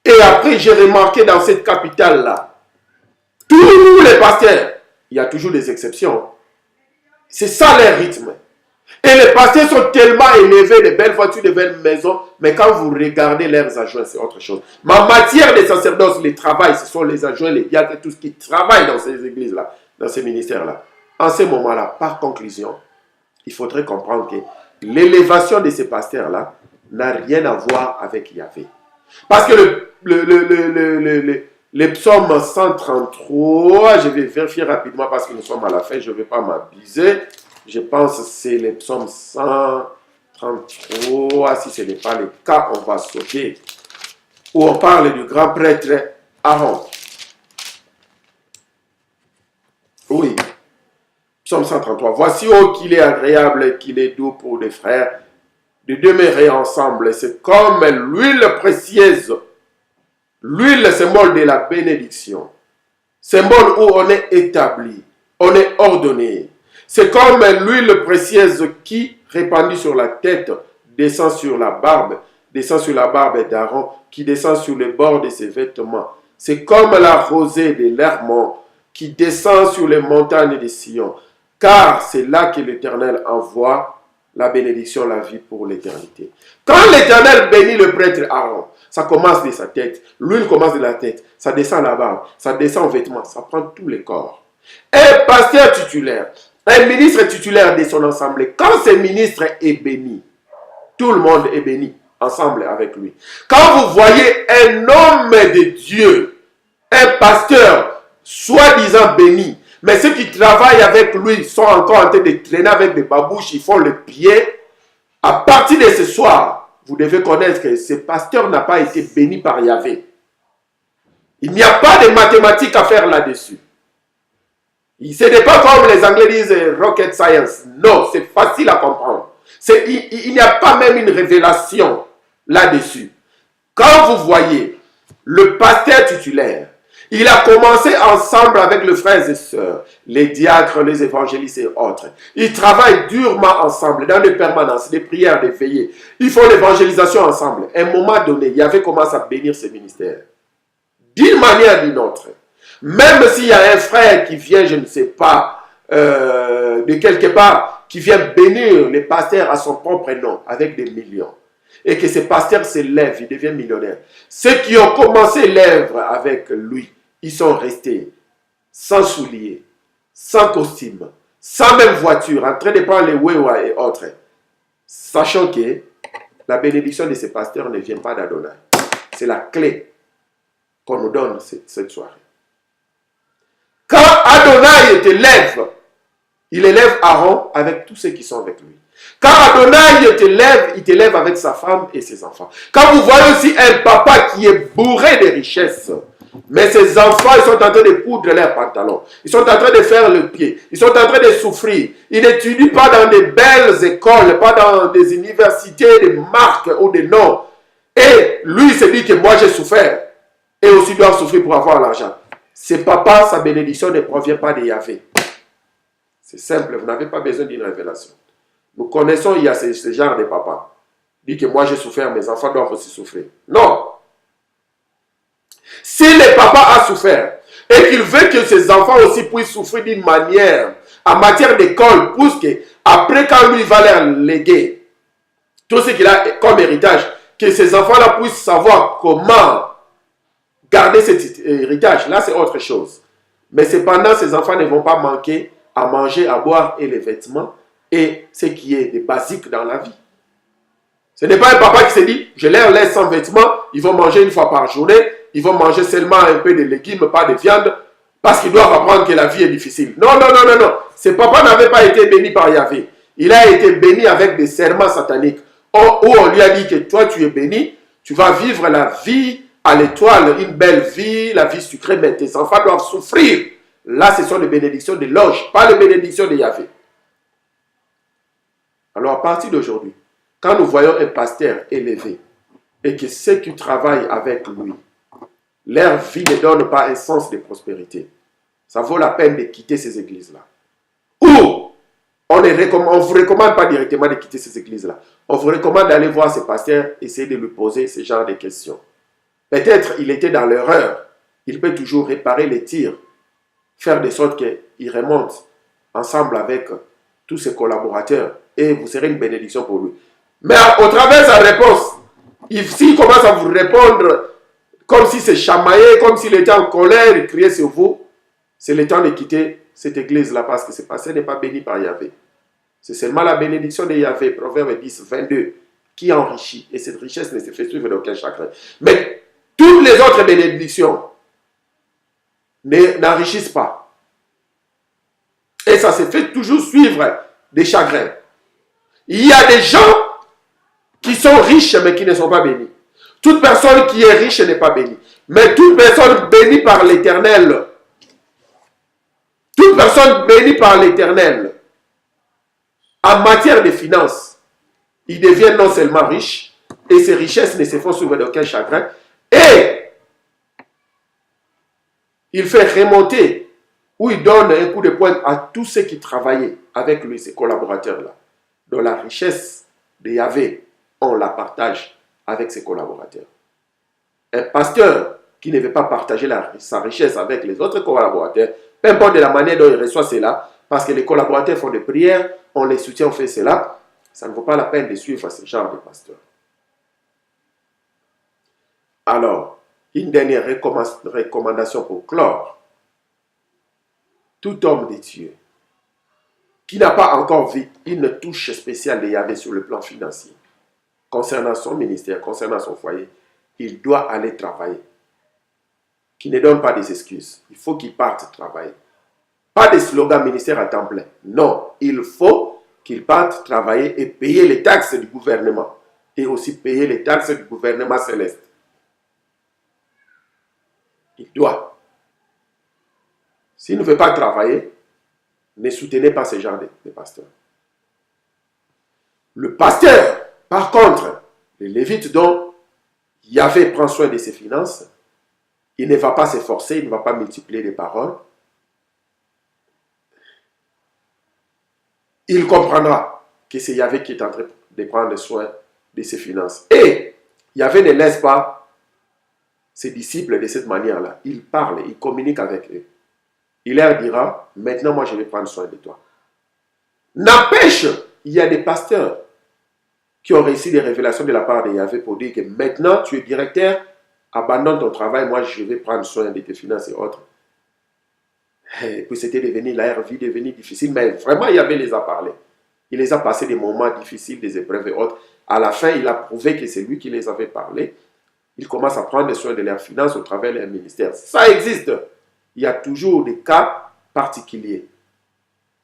Et après, j'ai remarqué dans cette capitale-là, tous les pasteurs, il y a toujours des exceptions. C'est ça leur rythme. Et les pasteurs sont tellement élevés, de belles voitures, de belles maisons, mais quand vous regardez leurs adjoints, c'est autre chose. Ma matière de sacerdoce, les travail, ce sont les adjoints, les diacres, tout ce qui travaille dans ces églises-là, dans ces ministères-là. En ce moment-là, par conclusion, il faudrait comprendre que l'élévation de ces pasteurs-là n'a rien à voir avec Yahvé. Parce que le psaume 133, je vais vérifier rapidement parce que nous sommes à la fin, je ne vais pas m'abuser. Je pense que c'est le psaume 133, si ce n'est pas le cas, on va sauter. Où on parle du grand prêtre Aaron. Oui, psaume 133. Voici, oh, qu'il est agréable, qu'il est doux pour les frères, de demeurer ensemble. C'est comme l'huile précieuse. L'huile, c'est symbole de la bénédiction. symbole où on est établi, on est ordonné. C'est comme l'huile précieuse qui, répandue sur la tête, descend sur la barbe d'Aaron, qui descend sur le bord de ses vêtements. C'est comme la rosée de l'Hermon qui descend sur les montagnes de Sion, car c'est là que l'Éternel envoie la bénédiction, la vie pour l'éternité. Quand l'Éternel bénit le prêtre Aaron, ça commence de sa tête, l'huile commence de la tête, ça descend à la barbe, ça descend aux vêtements, ça prend tous les corps. Un pasteur titulaire, un ministre titulaire de son assemblée, quand ce ministre est béni, tout le monde est béni ensemble avec lui. Quand vous voyez un homme de Dieu, un pasteur, soi-disant béni, mais ceux qui travaillent avec lui sont encore en train de traîner avec des babouches, ils font le pied, à partir de ce soir, vous devez connaître que ce pasteur n'a pas été béni par Yahvé. Il n'y a pas de mathématiques à faire là-dessus. Ce n'est pas comme les Anglais disent rocket science. Non, c'est facile à comprendre. Il n'y a pas même une révélation là-dessus. Quand vous voyez le pasteur titulaire, il a commencé ensemble avec les frères et sœurs, les diacres, les évangélistes et autres. Ils travaillent durement ensemble, dans des permanences, des prières, des veillées. Ils font l'évangélisation ensemble. À un moment donné, il y avait commencé à bénir ce ministère. D'une manière ou d'une autre. Même s'il y a un frère qui vient, je ne sais pas, de quelque part, qui vient bénir les pasteurs à son propre nom, avec des millions. Et que ce pasteur se lève, il devient millionnaire. Ceux qui ont commencé l'œuvre avec lui, ils sont restés sans souliers, sans costume, sans même voiture, en train de prendre les Wewa et autres. Sachant que la bénédiction de ces pasteurs ne vient pas d'Adonai. C'est la clé qu'on nous donne cette soirée. Quand Adonai te lève, il élève Aaron avec tous ceux qui sont avec lui. Quand Adonai te lève, il te lève avec sa femme et ses enfants. Quand vous voyez aussi un papa qui est bourré de richesses, mais ses enfants, ils sont en train de coudre leurs pantalons. Ils sont en train de faire le pied. Ils sont en train de souffrir. Ils n'étudient pas dans de belles écoles, pas dans des universités de marques ou de noms. Et lui, il se dit que moi, j'ai souffert. Et aussi doivent souffrir pour avoir l'argent. Ce papa, sa bénédiction ne provient pas de Yahvé. C'est simple, vous n'avez pas besoin d'une révélation. Nous connaissons, il y a ce genre de papa. Il dit que moi j'ai souffert, mes enfants doivent aussi souffrir. Non. Si le papa a souffert et qu'il veut que ses enfants aussi puissent souffrir d'une manière, en matière d'école, pour que après quand lui va leur léguer tout ce qu'il a comme héritage, que ses enfants-là puissent savoir comment garder cet héritage, là c'est autre chose. Mais cependant, ces enfants ne vont pas manquer à manger, à boire et les vêtements et ce qui est des basiques dans la vie. Ce n'est pas un papa qui se dit, je leur laisse sans vêtements, ils vont manger une fois par journée, ils vont manger seulement un peu de légumes, pas de viande, parce qu'ils doivent apprendre que la vie est difficile. Non, non, non, non, non. Ce papa n'avait pas été béni par Yahvé. Il a été béni avec des serments sataniques, où on lui a dit que toi tu es béni, tu vas vivre la vie à l'étoile, une belle vie, la vie sucrée, mais tes enfants doivent souffrir. Là, ce sont les bénédictions de l'ange, pas les bénédictions de Yahvé. Alors, à partir d'aujourd'hui, quand nous voyons un pasteur élevé et que ceux qui travaillent avec lui, leur vie ne donne pas un sens de prospérité, ça vaut la peine de quitter ces églises-là. Ou, on ne vous recommande pas directement de quitter ces églises-là. On vous recommande d'aller voir ce pasteur, essayer de lui poser ce genre de questions. Peut-être il était dans l'erreur. Il peut toujours réparer les tirs, faire de sorte qu'il remonte ensemble avec tous ses collaborateurs et vous serez une bénédiction pour lui. Mais au travers de sa réponse, s'il commence à vous répondre comme si c'est chamaillé, comme s'il était en colère, il criait sur vous, c'est le temps de quitter cette église-là parce que ce pasteur n'est pas béni par Yahvé. C'est seulement la bénédiction de Yahvé, Proverbe 10, 22, qui enrichit. Et cette richesse ne se fait suivre d'aucun chagrin. Mais toutes les autres bénédictions n'enrichissent pas. Et ça se fait toujours suivre des chagrins. Il y a des gens qui sont riches mais qui ne sont pas bénis. Toute personne qui est riche n'est pas bénie. Mais toute personne bénie par l'Éternel, toute personne bénie par l'Éternel, en matière de finances, ils deviennent non seulement riches, et ces richesses ne se font suivre d'aucun chagrin, et Il fait remonter, ou il donne un coup de poing à tous ceux qui travaillaient avec lui, ces collaborateurs-là. Donc la richesse de Yahvé, on la partage avec ses collaborateurs. Un pasteur qui ne veut pas partager sa richesse avec les autres collaborateurs, peu importe de la manière dont il reçoit cela, parce que les collaborateurs font des prières, on les soutient, on fait cela, ça ne vaut pas la peine de suivre ce genre de pasteur. Alors, une dernière recommandation pour clore. Tout homme de Dieu qui n'a pas encore vu une touche spéciale de Yahvé sur le plan financier, concernant son ministère, concernant son foyer, il doit aller travailler. Qui ne donne pas des excuses. Il faut qu'il parte travailler. Pas des slogans ministère à temps plein. Non, il faut qu'il parte travailler et payer les taxes du gouvernement. Et aussi payer les taxes du gouvernement céleste. Il doit. S'il ne veut pas travailler, ne soutenez pas ce genre de pasteur. Le pasteur, par contre, le lévite dont Yahvé prend soin de ses finances, il ne va pas s'efforcer, il ne va pas multiplier les paroles. Il comprendra que c'est Yahvé qui est en train de prendre soin de ses finances. Et Yahvé ne laisse pas ses disciples de cette manière-là. Il parle, il communique avec eux. Il leur dira, maintenant moi je vais prendre soin de toi. N'empêche, il y a des pasteurs qui ont reçu des révélations de la part de Yahvé pour dire que maintenant tu es directeur, abandonne ton travail, moi je vais prendre soin de tes finances et autres. Et puis c'était devenu, leur vie devenue difficile, mais vraiment Yahvé les a parlé. Il les a passé des moments difficiles, des épreuves et autres. À la fin, il a prouvé que c'est lui qui les avait parlé. Il commence à prendre soin de leurs finances au travers de leur ministère. Ça existe. Il y a toujours des cas particuliers.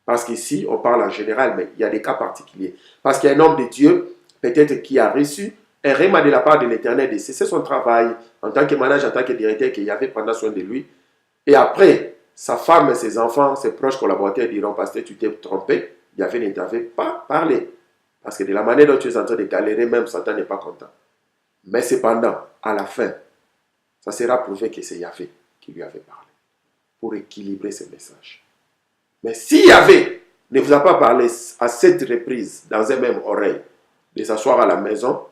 Parce qu'ici, on parle en général, mais il y a des cas particuliers. Parce qu'il y a un homme de Dieu, peut-être qui a reçu un réma de la part de l'Éternel de cesser son travail en tant que manager, en tant que directeur, qu'il y avait pendant soin de lui. Et après, sa femme, ses enfants, ses proches collaborateurs diront, pasteur, tu t'es trompé. Yahvé ne t'avait pas parlé. Parce que de la manière dont tu es en train de galérer, même Satan n'est pas content. Mais cependant, à la fin, ça sera prouvé que c'est Yahvé qui lui avait parlé. Pour équilibrer ce message. Mais si Yahvé ne vous a pas parlé à cette reprise, dans une même oreille, de s'asseoir à la maison,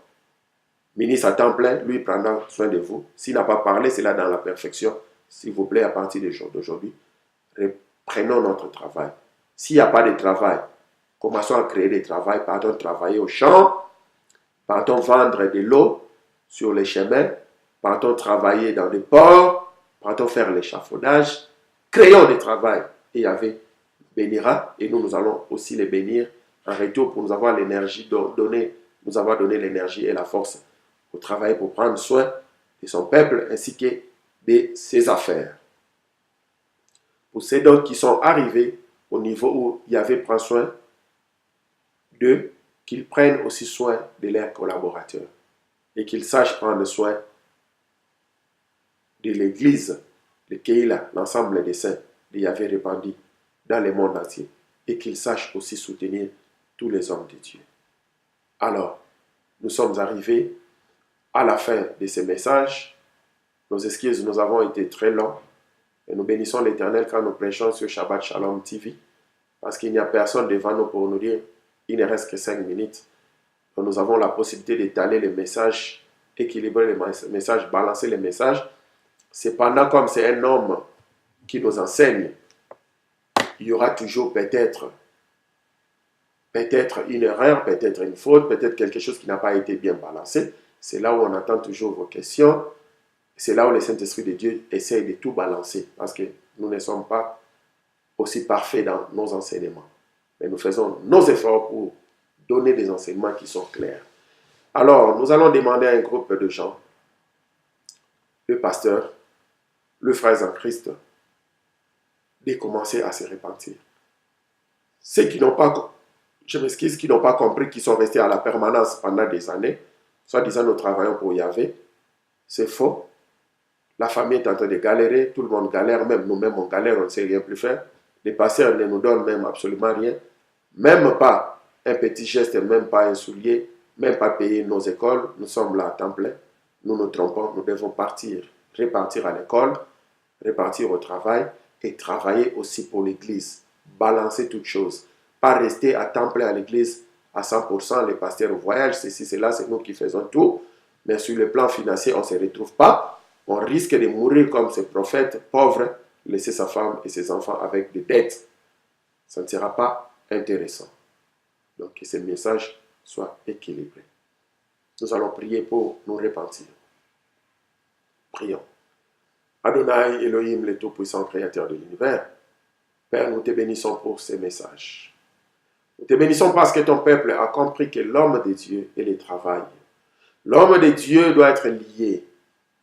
ministre à temps plein, lui prendra soin de vous. S'il n'a pas parlé, c'est là dans la perfection. S'il vous plaît, à partir d'aujourd'hui, reprenons notre travail. S'il n'y a pas de travail, commençons à créer des travails. Partons travailler au champ, partons vendre de l'eau sur les chemins, partons travailler dans des ports, partons faire l'échafaudage, créons des travail. Et Yahvé bénira, et nous allons aussi les bénir en retour pour nous avoir l'énergie donnée, nous avoir donné l'énergie et la force pour travailler, pour prendre soin de son peuple ainsi que de ses affaires. Pour ceux donc qui sont arrivés au niveau où Yahvé prend soin d'eux, qu'ils prennent aussi soin de leurs collaborateurs et qu'ils sachent prendre soin de l'Église, le Keïla, l'ensemble des saints de Yahvé répandus dans le monde entier et qu'ils sachent aussi soutenir tous les hommes de Dieu. Alors, nous sommes arrivés à la fin de ce message. Nos excuses, nous avons été très longs et nous bénissons l'Éternel quand nous prêchons sur Shabbat Shalom TV parce qu'il n'y a personne devant nous pour nous dire il ne reste que 5 minutes. Donc nous avons la possibilité d'étaler les messages, équilibrer les messages, balancer les messages. Cependant, comme c'est un homme qui nous enseigne, il y aura toujours peut-être une erreur, peut-être une faute, peut-être quelque chose qui n'a pas été bien balancé. C'est là où on attend toujours vos questions. C'est là où le Saint-Esprit de Dieu essaye de tout balancer. Parce que nous ne sommes pas aussi parfaits dans nos enseignements. Mais nous faisons nos efforts pour donner des enseignements qui sont clairs. Alors, nous allons demander à un groupe de gens, le pasteur, le frère en Christ, de commencer à se repentir. Ceux qui n'ont pas, je m'excuse, qui n'ont pas compris, qui sont restés à la permanence pendant des années, soit disant nous travaillons pour Yahvé, c'est faux. La famille est en train de galérer, tout le monde galère, même nous-mêmes on galère, on ne sait rien plus faire. Les pasteurs ne nous donnent même absolument rien, même pas un petit geste, même pas un soulier, même pas payer nos écoles. Nous sommes là à temps plein, nous nous trompons, nous devons partir, repartir à l'école repartir au travail et travailler aussi pour l'Église. Balancer toutes choses. Pas rester à temps plein à l'Église à 100%, les pasteurs au voyage, ceci, cela, c'est nous qui faisons tout. Mais sur le plan financier, on ne se retrouve pas. On risque de mourir comme ces prophètes pauvres, laisser sa femme et ses enfants avec des dettes. Ça ne sera pas intéressant. Donc, que ce message soit équilibré. Nous allons prier pour nous repentir. Prions. Adonai, Elohim, le Tout-Puissant Créateur de l'univers, Père, nous te bénissons pour ces messages. Nous te bénissons parce que ton peuple a compris que l'homme de Dieu est le travail. L'homme de Dieu doit être lié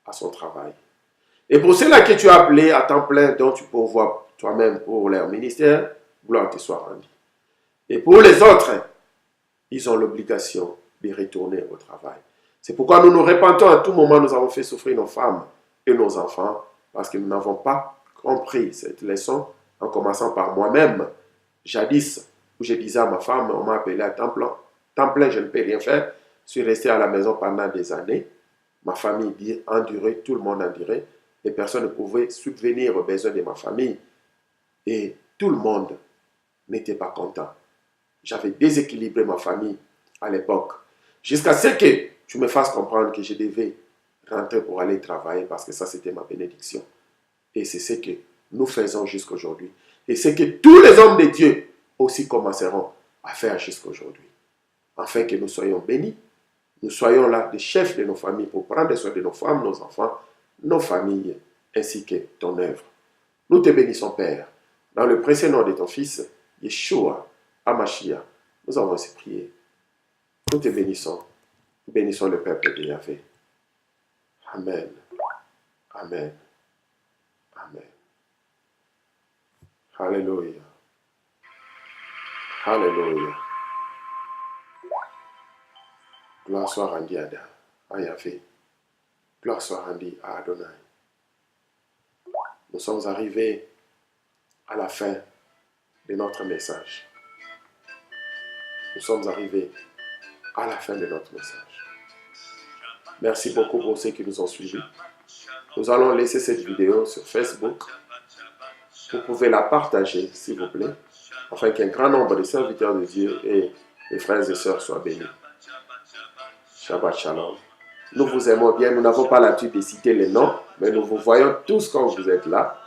à son travail. Et pour ceux-là que tu as appelés à temps plein, dont tu peux voir toi-même pour leur ministère, gloire te soit rendue. Et pour les autres, ils ont l'obligation de retourner au travail. C'est pourquoi nous nous repentons à tout moment, nous avons fait souffrir nos femmes et nos enfants, parce que nous n'avons pas compris cette leçon, en commençant par moi-même. Jadis, où je disais à ma femme, on m'a appelé à temps plein. Temps plein, je ne peux rien faire. Je suis resté à la maison pendant des années. Ma famille endurait, tout le monde endurait. Et personne ne pouvait subvenir aux besoins de ma famille. Et tout le monde n'était pas content. J'avais déséquilibré ma famille à l'époque. Jusqu'à ce que tu me fasses comprendre que je devais rentrer pour aller travailler parce que ça, c'était ma bénédiction. Et c'est ce que nous faisons jusqu'à aujourd'hui. Et c'est que tous les hommes de Dieu aussi commenceront à faire jusqu'à aujourd'hui. Afin que nous soyons bénis, nous soyons là des chefs de nos familles pour prendre soin de nos femmes, nos enfants, nos familles, ainsi que ton œuvre. Nous te bénissons, Père, dans le précieux nom de ton Fils, Yeshua, Hamashia. Nous avons ainsi prié. Nous te bénissons. Bénissons le peuple de Yahvé. Amen. Amen. Amen. Alléluia. Alléluia. Gloire soit rendue à Yahvé. Gloire soit rendue à Adonai. Nous sommes arrivés à la fin de notre message. Nous sommes arrivés à la fin de notre message. Merci beaucoup pour ceux qui nous ont suivis. Nous allons laisser cette vidéo sur Facebook. Vous pouvez la partager, s'il vous plaît, afin qu'un grand nombre de serviteurs de Dieu et de frères et sœurs soient bénis. Shabbat Shalom. Nous vous aimons bien. Nous n'avons pas l'habitude de citer les noms, mais nous vous voyons tous quand vous êtes là.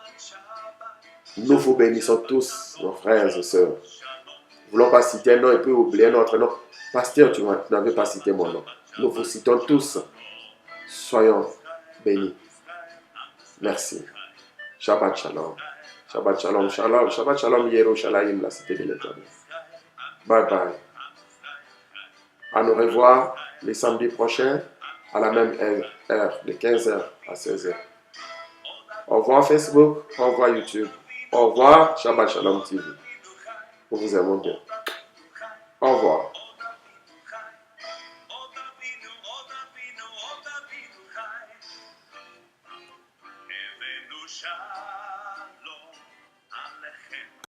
Nous vous bénissons tous, nos frères et sœurs. Nous ne voulons pas citer un nom et puis oublier notre nom. Pasteur, tu n'avais pas cité mon nom. Nous vous citons tous. Soyons bénis. Merci. Shabbat Shalom. Shabbat Shalom, Shalom. Shabbat Shalom, Yerushalayim, la cité de l'Éternel. Bye bye. À nous revoir les samedis prochains à la même heure, de 15h à 16h. Au revoir Facebook, au revoir YouTube, au revoir Shabbat Shalom TV. Nous vous aimons bien. Au revoir.